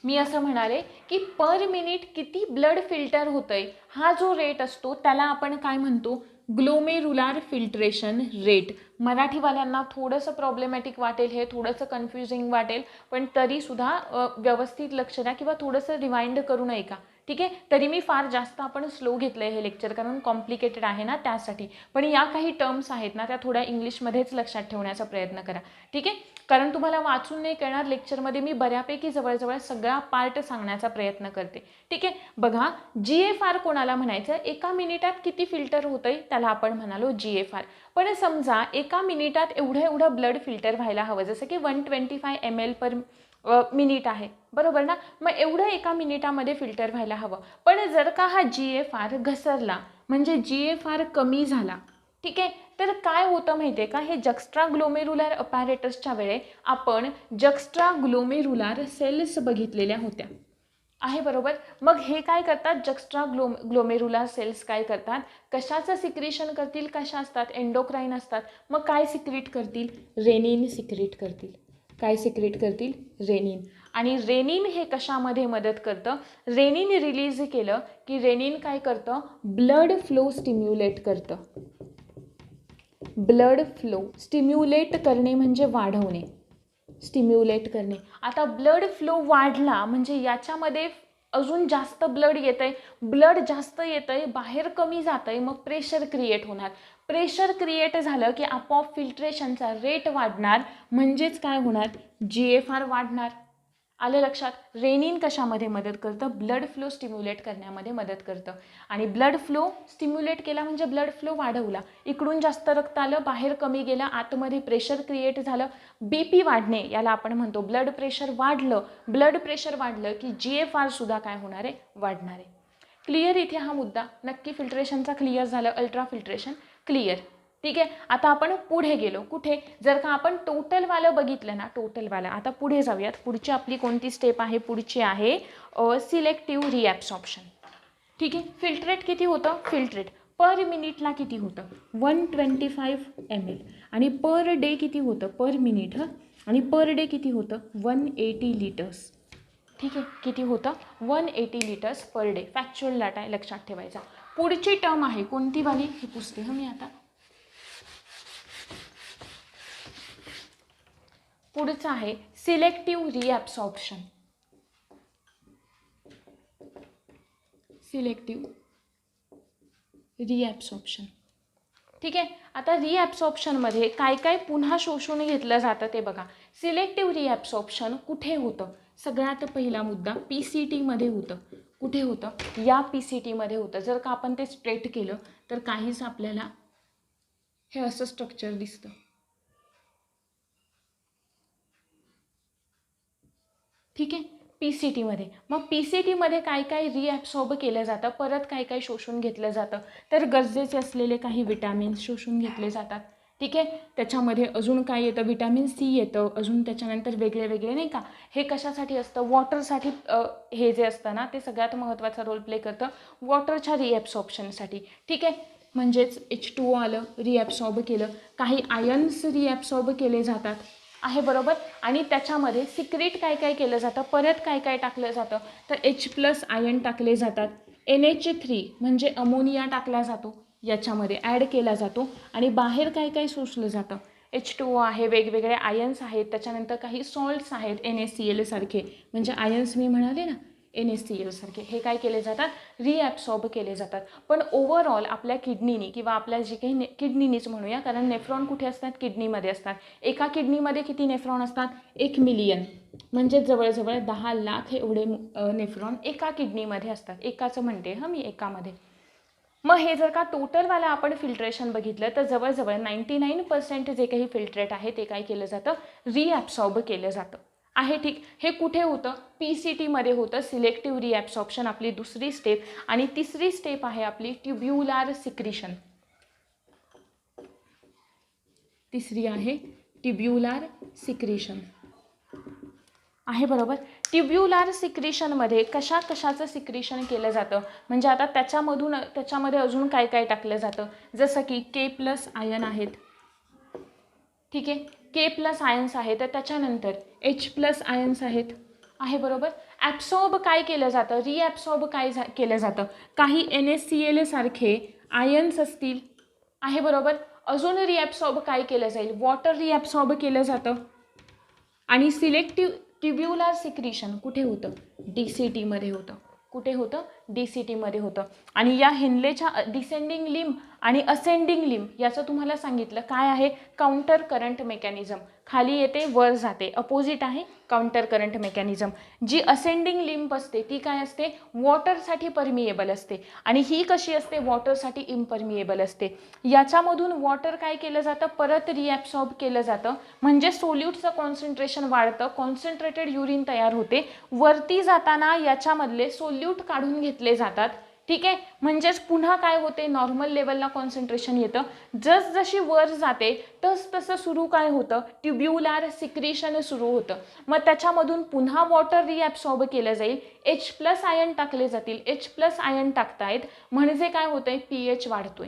मी असं म्हणाले की पर मिनिट किती ब्लड फिल्टर होतंय हा जो रेट असतो त्याला आपण काय म्हणतो, ग्लोमेरुलर फिल्ट्रेशन रेट. मराठीवाल्यांना थोडंसं प्रॉब्लेमॅटिक वाटेल, हे थोडंसं कन्फ्युजिंग वाटेल, पण तरीसुद्धा व्यवस्थित लक्ष द्या किंवा थोडंसं रिवाइंड करून ऐका. ठीक आहे. तरी मी फार जास्त आपण स्लो घेतलं आहे हे लेक्चर, कारण कॉम्प्लिकेटेड आहे ना त्यासाठी. पण या काही टर्म्स आहेत ना त्या थोड्या इंग्लिशमध्येच लक्षात ठेवण्याचा प्रयत्न करा. ठीक आहे. कारण तुम्हाला वाचून नाही कळणार, लेक्चरमध्ये मी बऱ्यापैकी जवळजवळ सगळा पार्ट सांगण्याचा प्रयत्न करते. ठीक आहे. बघा, GFR कोणाला म्हणायचं, एका मिनिटात किती फिल्टर होतंय त्याला आपण म्हणालो GFR. पण समजा एका मिनिटात एवढं ब्लड फिल्टर व्हायला हवं, जसं की 125 ml पर मिनिट आहे, बरोबर ना. मग एवढं एका मिनिटामध्ये फिल्टर व्हायला हवं. पण जर का हा GFR घसरला, म्हणजे GFR कमी झाला, ठीक आहे, तर काय होतं माहिती आहे का, हे जक्स्ट्रा ग्लोमेरुलर अपॅरेटसच्या वेळे आपण जक्स्ट्रा ग्लोमेरुलर सेल्स बघितलेल्या होत्या आहे, बरोबर. मग हे काय करतात, जक्स्ट्रा ग्लोमेरुलर सेल्स काय करतात, कशाचं सिक्रेशन करतील, कशा असतात, एंडोक्राईन असतात. मग काय सिक्रेट करतील, रेनिन सिक्रेट करतील. काय सिक्रेट करतील, रेनिन. आणि रेनिन हे कशामध्ये मदत करतं, रेनिन रिलीज केलं की रेनिन काय करतं, ब्लड फ्लो स्टिम्युलेट करतं. ब्लड फ्लो स्टिम्युलेट करणे म्हणजे वाढवणे, स्टिम्युलेट करणे. आता ब्लड फ्लो वाढला म्हणजे याच्यामध्ये अजून जास्त ब्लड येतंय, ब्लड जास्त येतंय, बाहेर कमी जातंय, मग प्रेशर क्रिएट होणार. प्रेशर क्रिएट झालं की आपोआप फिल्ट्रेशनचा रेट वाढणार, म्हणजेच काय होणार, GFR वाढणार. आलं लक्षात. रेनिन कशामध्ये मदत करतं, ब्लड फ्लो स्टिम्युलेट करण्यामध्ये मदत करतं. आणि ब्लड फ्लो स्टिम्युलेट केला म्हणजे ब्लड फ्लो वाढवला, इकडून जास्त रक्त आलं, बाहेर कमी गेलं, आतमध्ये प्रेशर क्रिएट झालं, BP वाढणे याला आपण म्हणतो. ब्लड प्रेशर वाढलं, ब्लड प्रेशर वाढलं की GFR सुद्धा काय होणार आहे, वाढणार आहे. क्लिअर इथे हा मुद्दा. नक्की फिल्ट्रेशनचा क्लिअर झालं, अल्ट्रा फिल्ट्रेशन क्लिअर. ठीक आहे. आता आपण पुढे गेलो, कुठे, जर का आपण टोटलवालं बघितलं ना, टोटलवालं. आता पुढे जाऊयात. पुढची आपली कोणती स्टेप आहे, पुढची आहे सिलेक्टिव्ह रिॲब्सॉर्प्शन. ठीक आहे. फिल्ट्रेट किती होतं, फिल्ट्रेट पर मिनिटला किती होतं, 125 ml. आणि पर डे किती होतं, पर मिनिट, आणि पर डे किती होतं, 180 लिटर्स. ठीक आहे. किती होतं, 180 litres per day. Factual data आहे, लक्षात ठेवायचा. पुढची टर्म आहे कोणती वाली, हे पुसते मी आता. पुढचं आहे सिलेक्टिव्ह रिॲब्सॉर्प्शन. सिलेक्टिव्ह रिॲब्सॉर्प्शन. ठीक आहे. आता रिॲब्सॉर्प्शनमध्ये काय काय पुन्हा शोषून घेतलं जातं ते बघा. सिलेक्टिव्ह रिॲब्सॉर्प्शन कुठे होतं, सगळ्यात पहिला मुद्दा PCT मध्ये होतं. कुठे होतं, या PCT मध्ये होतं. जर का आपण ते स्ट्रेट केलं तर काहीच आपल्याला हे असं स्ट्रक्चर दिसतं. ठीक आहे. PCT मध्ये. मग PCT मध्ये काय काय रिॲब्सॉर्ब केलं जातं, परत काय काय शोषून घेतलं जातं, तर गरजेचे असलेले काही विटॅमिन्स शोषून घेतले जातात. ठीक आहे. त्याच्यामध्ये अजून काय येतं, विटॅमिन C येतं, अजून त्याच्यानंतर वेगळे वेगळे नाही का, हे कशासाठी असतं, वॉटरसाठी. हे जे असतं ना ते सगळ्यात महत्त्वाचा रोल प्ले करतं वॉटरच्या रिॲब्सॉर्प्शनसाठी. ठीक आहे. म्हणजेच H2O आलं, रिॲब्सॉर्ब केलं, काही आयन्स रिॲब्सॉर्ब केले जातात आहे, बरोबर. आणि त्याच्यामध्ये सिक्रेट काय काय केलं जातं, परत काय काय टाकलं जातं, तर H+ आयन टाकले जातात, NH3 म्हणजे अमोनिया टाकला जातो, याच्यामध्ये ॲड केला जातो. आणि बाहेर काय काय शोषलं जातं, H2O आहे, वेगवेगळे आयन्स आहेत, त्याच्यानंतर काही सॉल्ट्स आहेत, NaCl सारखे, म्हणजे आयन्स मी म्हणाले ना, NaCl सारखे, हे काय केले जातात, रिॲब्सॉर्ब केले जातात. पण ओव्हरऑल आपल्या किडनीनी किंवा आपल्या जे काही किडनीनीच म्हणूया, कारण नेफ्रॉन कुठे असतात, किडनीमध्ये असतात. एका किडनीमध्ये किती नेफ्रॉन असतात, 1 मिलियन, म्हणजे जवळजवळ 10 लाख एवढे नेफ्रॉन एका किडनीमध्ये असतात. एकाचं म्हणते मी, एकामध्ये. मग हे जर का टोटलवाला आपण फिल्ट्रेशन बघितलं तर जवळजवळ 99% जे काही फिल्ट्रेट आहे ते काय केलं जातं, रिॲब्सॉर्ब केलं जातं आहे. ठीक. हे कुठे होतं, PCT मध्ये होतं. सिलेक्टिव्ह रिॲब्सॉर्प्शन आपली दुसरी स्टेप. आणि तिसरी स्टेप आहे आपली ट्युब्युलार सिक्रिशन. तिसरी आहे ट्युब्युलार सिक्रिशन आहे, बरोबर. ट्युब्युलार सिक्रिशनमध्ये कशाचं सिक्रिशन केलं जातं, म्हणजे आता त्याच्यामध्ये अजून काय काय टाकलं जातं, जसं की K+ आयन आहेत. ठीक आहे. K+ आयन्स आहेत, तर त्याच्यानंतर H+ आयन्स आहेत आहे, बरोबर. ॲब्सॉर्ब काय केलं जातं, रिॲब्सॉर्ब काय केलं जातं, काही NaCl सारखे आयन्स असतील आहे, बरोबर. अजून रिॲब्सॉर्ब काय केलं जाईल, वॉटर रिॲब्सॉर्ब केलं जातं. आणि सिलेक्टिव्ह ट्युब्युलर सिक्रिशन कुठे होतं, DCTमध्ये होतं. कुठे होतं, DCTमध्ये होतं. आणि या हेनलेच्या डिसेंडिंग लिंब आणि असेंडिंग लिंब याचं तुम्हाला सांगितलं काय आहे, काउंटर करंट मेकॅनिझम. खाली येते वर जाते, अपोजिट आहे काउंटर करंट मेकॅनिझम. जी असेंडिंग लिंब असते ती काय असते, वॉटरसाठी परमिएबल असते आणि ही कशी असते, वॉटरसाठी इम्परमिएबल असते. याच्यामधून वॉटर काय केलं जातं, परत रिॲब्सॉर्ब केलं जातं. म्हणजे सोल्यूटचं कॉन्सन्ट्रेशन वाढतं, कॉन्सन्ट्रेटेड युरिन तयार होते. वरती जाताना याच्यामधले सोल्यूट काढून घेतले जातात. ठीक आहे, म्हणजेच पुन्हा काय होते, नॉर्मल लेवलला कॉन्सन्ट्रेशन येतं. जसजशी वर जाते तसं सुरू काय होतं, ट्युब्युलर सिक्रिशन सुरू होतं. मग त्याच्यामधून पुन्हा वॉटर रिॲब्सॉर्ब केलं जाईल, H+ आयन टाकले जातील. H+ आयन टाकतायत म्हणजे काय होतंय, pH वाढतोय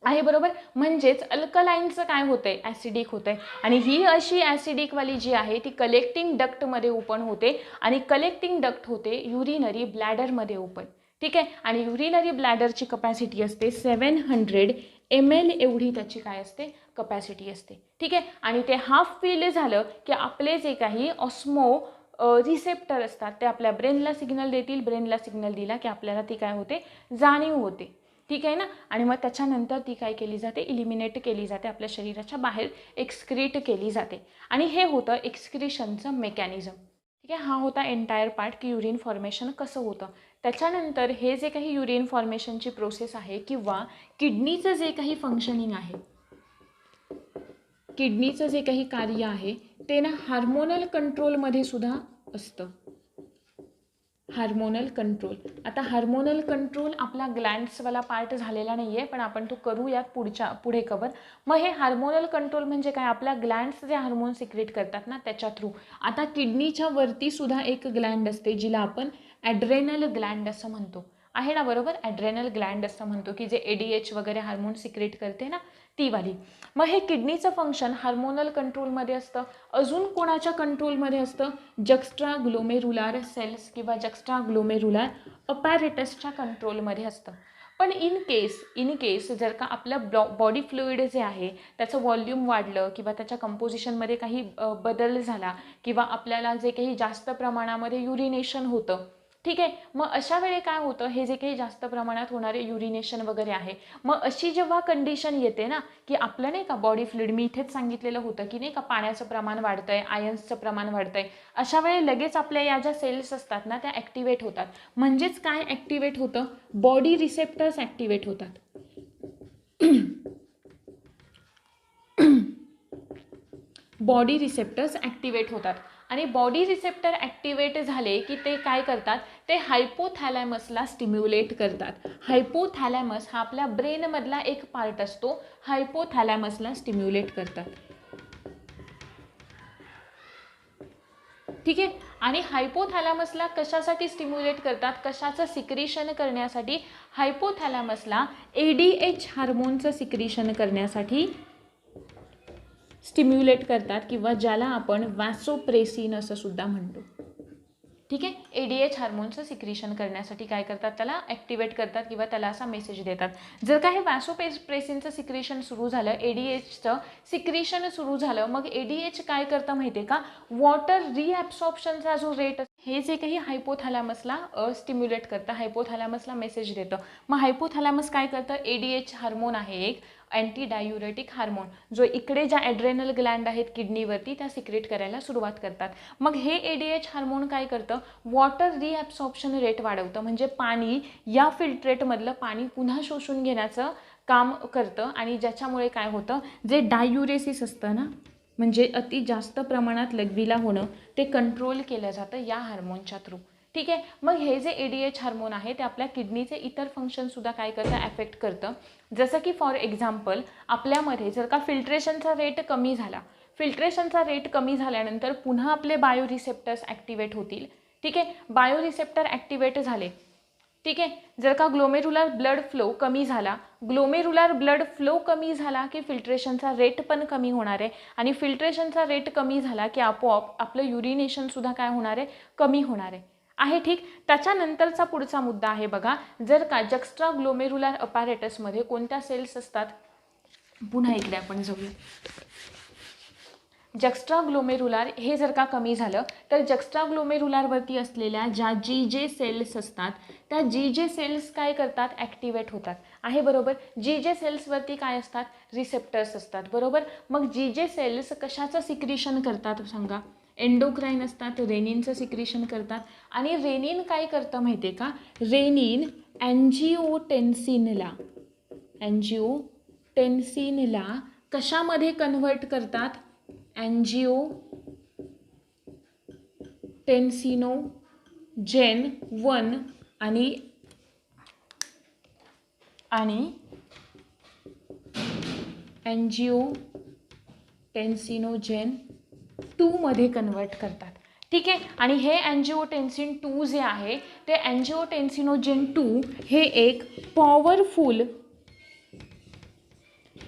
आहे, बरोबर. म्हणजेच अल्कलाईनचं काय होतंय, ॲसिडिक होतंय. आणि ही अशी ॲसिडिकवाली जी आहे ती कलेक्टिंग डक्टमध्ये ओपन होते आणि कलेक्टिंग डक्ट होते युरिनरी ब्लॅडरमध्ये ओपन. ठीक आहे, आणि युरिनरी ब्लॅडरची कपॅसिटी असते 700 ml एवढी त्याची काय असते, कपॅसिटी असते. ठीक आहे, आणि ते हाफ फिल झालं की आपले जे काही ऑस्मो रिसेप्टर असतात ते आपल्या ब्रेनला सिग्नल देतील. ब्रेनला सिग्नल दिला की आपल्याला ती काय होते, जाणीव होते. ठीक आहे ना. आणि मग त्याच्यानंतर ती काय केली जाते, इलिमिनेट केली जाते, आपल्या शरीराच्या बाहेर एक्सक्रीट केली जाते. आणि हे होतं एक्सक्रिशनचं मेकॅनिझम. ठीक आहे, हा होता एंटायर पार्ट की युरिन फॉर्मेशन कसं होतं. त्याच्यानंतर हे जे काही युरिन फॉर्मेशनची प्रोसेस आहे किंवा किडनीचं जे काही फंक्शनिंग आहे, किडनीचं जे काही कार्य आहे ते ना हार्मोनल कंट्रोलमध्ये सुद्धा असतं. Hormonal control. आता हार्मोनल कंट्रोल आपला ग्लँड्सवाला पार्ट झालेला नाही आहे, पण आपण तो करूयात पुढे कवर. मग हे हार्मोनल कंट्रोल म्हणजे काय, आपल्या ग्लँड्स जे हार्मोन सिक्रेट करतात ना त्याच्या थ्रू. आता किडनीच्या वरती सुद्धा एक ग्लँड असते जिला आपण ॲड्रेनल ग्लँड असं म्हणतो, आहे ना, बरोबर. ॲड्रेनल ग्लँड असं म्हणतो की जे ADH वगैरे हार्मोन सिक्रेट करते ना ती वाली. मग हे किडनीचं फंक्शन हार्मोनल कंट्रोलमध्ये असतं. अजून कोणाच्या कंट्रोलमध्ये असतं, जक्स्ट्रा ग्लोमेरुलार सेल्स किंवा जक्स्ट्रा ग्लोमेरुलार अपॅरेटसच्या कंट्रोलमध्ये असतं. पण इन केस जर का आपलं बॉडी फ्लुइड जे आहे त्याचं व्हॉल्यूम वाढलं किंवा त्याच्या कंपोजिशनमध्ये काही बदल झाला किंवा आपल्याला जे काही जास्त प्रमाणामध्ये युरिनेशन होतं, ठीक आहे, मग अशा वेळी काय होतं, हे जे काही जास्त प्रमाणात होणारे युरिनेशन वगैरे आहे, मग अशी जेव्हा कंडिशन येते ना की आपलं नाही का बॉडी फ्लुइड, मी इथेच सांगितलेलं होतं की नाही का पाण्याचं प्रमाण वाढतंय, आयन्सचं प्रमाण वाढतंय, अशा वेळी लगेच आपल्या या ज्या सेल्स असतात ना त्या ॲक्टिवेट होतात. म्हणजेच काय ॲक्टिवेट होतं, बॉडी रिसेप्टर्स ॲक्टिवेट होतात. बॉडी रिसेप्टर्स ॲक्टिवेट होतात. आणि बॉडी रिसेप्टर ॲक्टिवेट झाले की ते काय करतात, ते हायपोथॅलॅमसला स्टिम्युलेट करतात. हायपोथॅलॅमस हा आपल्या ब्रेनमधला एक पार्ट असतो, हायपोथॅलॅमसला स्टिम्युलेट करतात. ठीक आहे, आणि हायपोथॅलॅमसला कशासाठी स्टिम्युलेट करतात, कशाचं सिक्रिशन करण्यासाठी, हायपोथॅलॅमसला ADH हार्मोनचं सिक्रिशन करण्यासाठी स्टिम्युलेट करतात किंवा ज्याला आपण वॅसोप्रेसिन असं सुद्धा म्हणतो. ठीक आहे, ADH हार्मोनचं सिक्रिशन करण्यासाठी काय करतात, त्याला ॲक्टिवेट करतात किंवा त्याला असा मेसेज देतात. जर का हे वॅसोप्रेसिनचं सिक्रिशन सुरू झालं, ADHचं सिक्रिशन सुरू झालं, मग ADH काय करतं माहिती आहे का, वॉटर रिॲब्सॉर्प्शनचा जो रेट हे जे काही हायपोथॅलॅमसला स्टिम्युलेट करतं, हायपोथॅलॅमसला मेसेज देतं. मग हायपोथॅलॅमस काय करतं, ADH हार्मोन आहे एक अँटी डायुरेटिक हार्मोन, जो इकडे ज्या ॲड्रेनल ग्लँड आहेत किडनीवरती त्या सिक्रेट करायला सुरुवात करतात. मग हे ADH हार्मोन काय करतं, वॉटर रिॲब्सॉर्प्शन रेट वाढवतं. म्हणजे पाणी या फिल्ट्रेटमधलं पाणी पुन्हा शोषून घेण्याचं काम करतं आणि ज्याच्यामुळे काय होतं, जे डायुरेसिस असतं ना, म्हणजे अति जास्त प्रमाणात लघवीला होणं, ते कंट्रोल केलं जातं या हार्मोनच्या थ्रू. ठीक आहे, मग हे जे ADH हार्मोन आहे ते आपल्या किडनीचे इतर फंक्शनसुद्धा काय करतं, ॲफेक्ट करतं. जसं की फॉर एक्झाम्पल आपल्यामध्ये जर का फिल्ट्रेशनचा रेट कमी झाला, फिल्ट्रेशनचा रेट कमी झाल्यानंतर पुन्हा आपले बायोरिसेप्टर्स ॲक्टिवेट होतील. ठीक आहे, बायोरिसेप्टर ॲक्टिवेट झाले, ठीक आहे, जर का ग्लोमेरुलर ब्लड फ्लो कमी झाला, ग्लोमेरुलर ब्लड फ्लो कमी झाला की फिल्ट्रेशनचा रेट पण कमी होणार आहे. आणि फिल्ट्रेशनचा रेट कमी झाला की आपोआप आपलं युरिनेशनसुद्धा काय होणार आहे, कमी होणार आहे. ठीक, त्याच्यानंतरचा पुढचा मुद्दा आहे बघा, जर का जक्स्ट्रा ग्लोमेरुलर अपॅरेटसमध्ये कोणत्या सेल्स असतात, पुन्हा इकडे आपण जाऊया. जक्स्ट्राग्लोमेरुलार हे जर का कमी झालं तर जक्स्ट्राग्लोमेरुलारवरती असलेल्या ज्या जे सेल्स असतात त्या जे सेल्स काय करतात, ॲक्टिवेट होतात. आहे बरोबर. जे सेल्सवरती काय असतात, रिसेप्टर्स असतात. बरोबर. मग जे सेल्स कशाचं सिक्रिशन करतात सांगा, एंडोक्राईन असतात, रेनिनचं सिक्रिशन करतात. आणि रेनिन काय करतं माहिती आहे का, रेनिन अँजिओटेन्सिनला कशामध्ये कन्व्हर्ट करतात, अँजिओटेन्सिनोजेन 1 आणि अँजिओटेन्सिनोजेन 2 मध्ये कन्वर्ट करतात. ठीक आहे. आणि हे अँजिओटेन्सिन 2 जे आहे ते अँजिओटेन्सिनोजेन 2 हे एक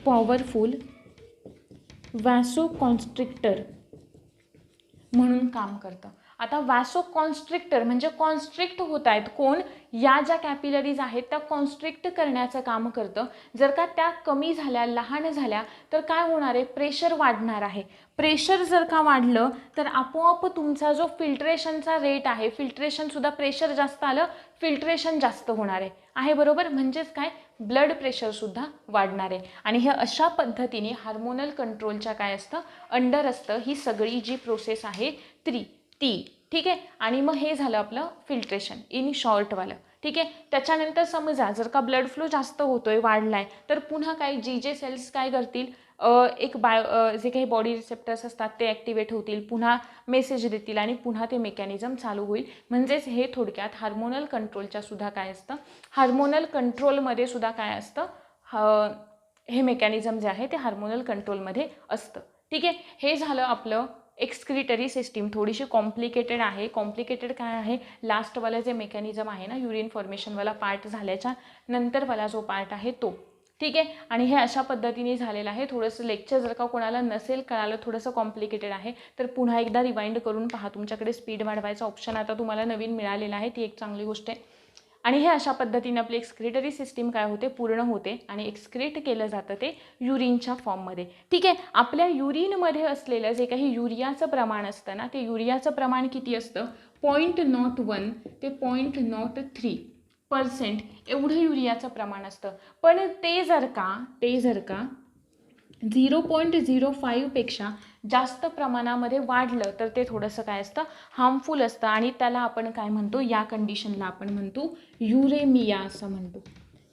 पॉवरफुल वॅसोकॉन्स्ट्रिक्टर म्हणून काम करतं. आता वॅसोकॉन्स्ट्रिक्टर म्हणजे कॉन्स्ट्रिक्ट होत आहेत कोण, या ज्या कॅपिलरीज आहेत त्या कॉन्स्ट्रिक्ट करण्याचं काम करतं. जर का त्या कमी झाल्या, लहान झाल्या तर काय होणार आहे, प्रेशर वाढणार आहे. प्रेशर जर का वाढलं तर आपोआप तुमचा जो फिल्ट्रेशनचा रेट आहे, फिल्ट्रेशनसुद्धा, प्रेशर जास्त आलं फिल्ट्रेशन जास्त होणार आहे बरोबर. म्हणजेच काय, ब्लड प्रेशरसुद्धा वाढणार आहे. आणि हे अशा पद्धतीने हार्मोनल कंट्रोलच्या काय असतं, अंडर असतं ही सगळी जी प्रोसेस आहे ती. ठीक आहे. आणि मग हे झालं आपलं फिल्ट्रेशन इन शॉर्टवालं. ठीक आहे. त्याच्यानंतर समजा जर का ब्लड फ्लो जास्त होतोय, वाढलाय, तर पुन्हा काय जे सेल्स काय करतील, एक जे काही बॉडी रिसेप्टर्स असतात ते ॲक्टिवेट होतील, पुन्हा मेसेज देतील आणि पुन्हा ते मेकॅनिझम चालू होईल. म्हणजेच हे थोडक्यात हार्मोनल कंट्रोलच्या सुद्धा काय असतं, हार्मोनल कंट्रोलमध्ये सुद्धा काय असतं, हे मेकॅनिझम जे आहे ते हार्मोनल कंट्रोलमध्ये असतं. ठीक आहे. हे झालं आपलं एक्सक्रिटरी सिस्टीम. थोडीशी कॉम्प्लिकेटेड आहे. कॉम्प्लिकेटेड काय आहे, लास्टवाला जे मेकॅनिझम आहे ना, युरिन फॉर्मेशनवाला पार्ट झाल्याच्या नंतरवाला जो पार्ट आहे तो. ठीक आहे. आणि हे अशा पद्धतीने झालेलं आहे. थोडंसं लेक्चर जर का कोणाला नसेल कळालं, थोडंसं कॉम्प्लिकेटेड आहे, तर पुन्हा एकदा रिवाइंड करून पहा. तुमच्याकडे स्पीड वाढवायचा ऑप्शन आता तुम्हाला नवीन मिळालेला आहे, ती एक चांगली गोष्ट आहे. आणि हे अशा पद्धतीने आपली एक्सक्रिटरी सिस्टीम काय होते, पूर्ण होते आणि एक्सक्रीट केलं जातं ते युरिनच्या फॉर्ममध्ये. ठीक आहे. आपल्या युरिनमध्ये असलेलं जे काही युरियाचं प्रमाण असतं ना, ते युरियाचं प्रमाण किती असतं, 0.01 ते 0.03% एवढं युरियाचं प्रमाण असतं. पण ते जर का 0.05 पेक्षा जास्त प्रमाणामध्ये वाढलं तर ते थोडंसं काय असतं, हार्मफुल असतं. आणि त्याला आपण काय म्हणतो, या कंडिशनला आपण म्हणतो युरेमिया असं म्हणतो.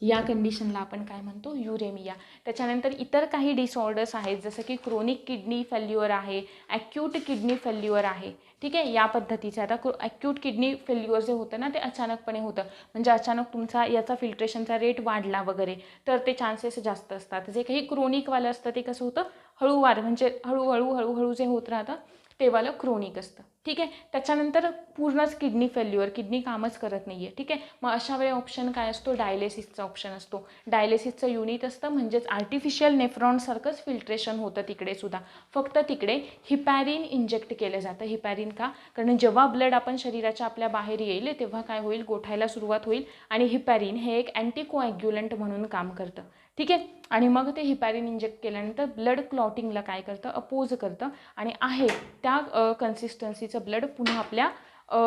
या कंडिशनला आपण काय म्हणतो, युरेमिया. त्याच्यानंतर इतर काही डिसऑर्डर्स आहेत, जसं की क्रोनिक किडनी फेल्युअर आहे, ॲक्यूट किडनी फेल्युअर आहे. ठीक आहे. या पद्धतीचं आता ॲक्यूट किडनी फेल्युअर जे होतं ना, ते अचानकपणे होतं. म्हणजे अचानक तुमचा याचा फिल्ट्रेशनचा रेट वाढला वगैरे तर ते चान्सेस जास्त असतात. जे काही क्रोनिकवालं असतं ते कसं होतं, हळूवार, म्हणजे हळूहळू जे होत राहतं ते वालं क्रोनिक असतं. ठीक आहे. त्याच्यानंतर पूर्णच किडनी फेल्युअर, किडनी कामच करत नाही आहे. ठीक आहे. मग अशा वेळी ऑप्शन काय असतो, डायलेसिसचा ऑप्शन असतो. डायलेसिसचं युनिट असतं, म्हणजेच आर्टिफिशियल नेफ्रॉनसारखंच फिल्ट्रेशन होतं तिकडे सुद्धा. फक्त तिकडे हिपॅरिन इंजेक्ट केलं जातं. हिपॅरिन का, कारण जेव्हा ब्लड आपण शरीराच्या आपल्या बाहेर येईल तेव्हा काय होईल, गोठायला सुरुवात होईल आणि हिपॅरिन हे एक अँटीकोॲग्युलंट म्हणून काम करतं. ठीक आहे. आणि मग ते हिपॅरिन इंजेक्ट केल्यानंतर ब्लड क्लॉटिंगला काय करतं, अपोज करतं आणि आहे त्या कन्सिस्टन्सीचं ब्लड पुन्हा आपल्या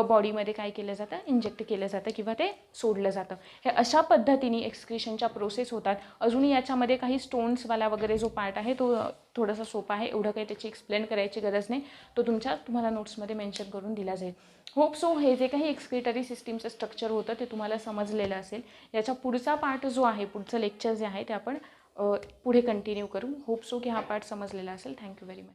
बॉडीमध्ये काय केलं जातं, इंजेक्ट केलं जातं किंवा ते सोडलं जातं. हे अशा पद्धतीने एक्सक्रिशनच्या प्रोसेस होतात. अजूनही याच्यामध्ये काही स्टोन्सवाला वगैरे जो पार्ट आहे तो थोडासा सोपा आहे, एवढं काही त्याची एक्सप्लेन करायची गरज नाही, तो तुम्हाला नोट्समध्ये मेन्शन करून दिला जाईल. होप सो हे जे काही एक्सक्रिटरी सिस्टीमचं स्ट्रक्चर होतं ते तुम्हाला समजलेलं असेल. याचा पुढचा पार्ट जो आहे, पुढचं लेक्चर जे आहे ते आपण पुढे कंटिन्यू करू. होप सो की हा पार्ट समजलेला असेल. Thank you very much.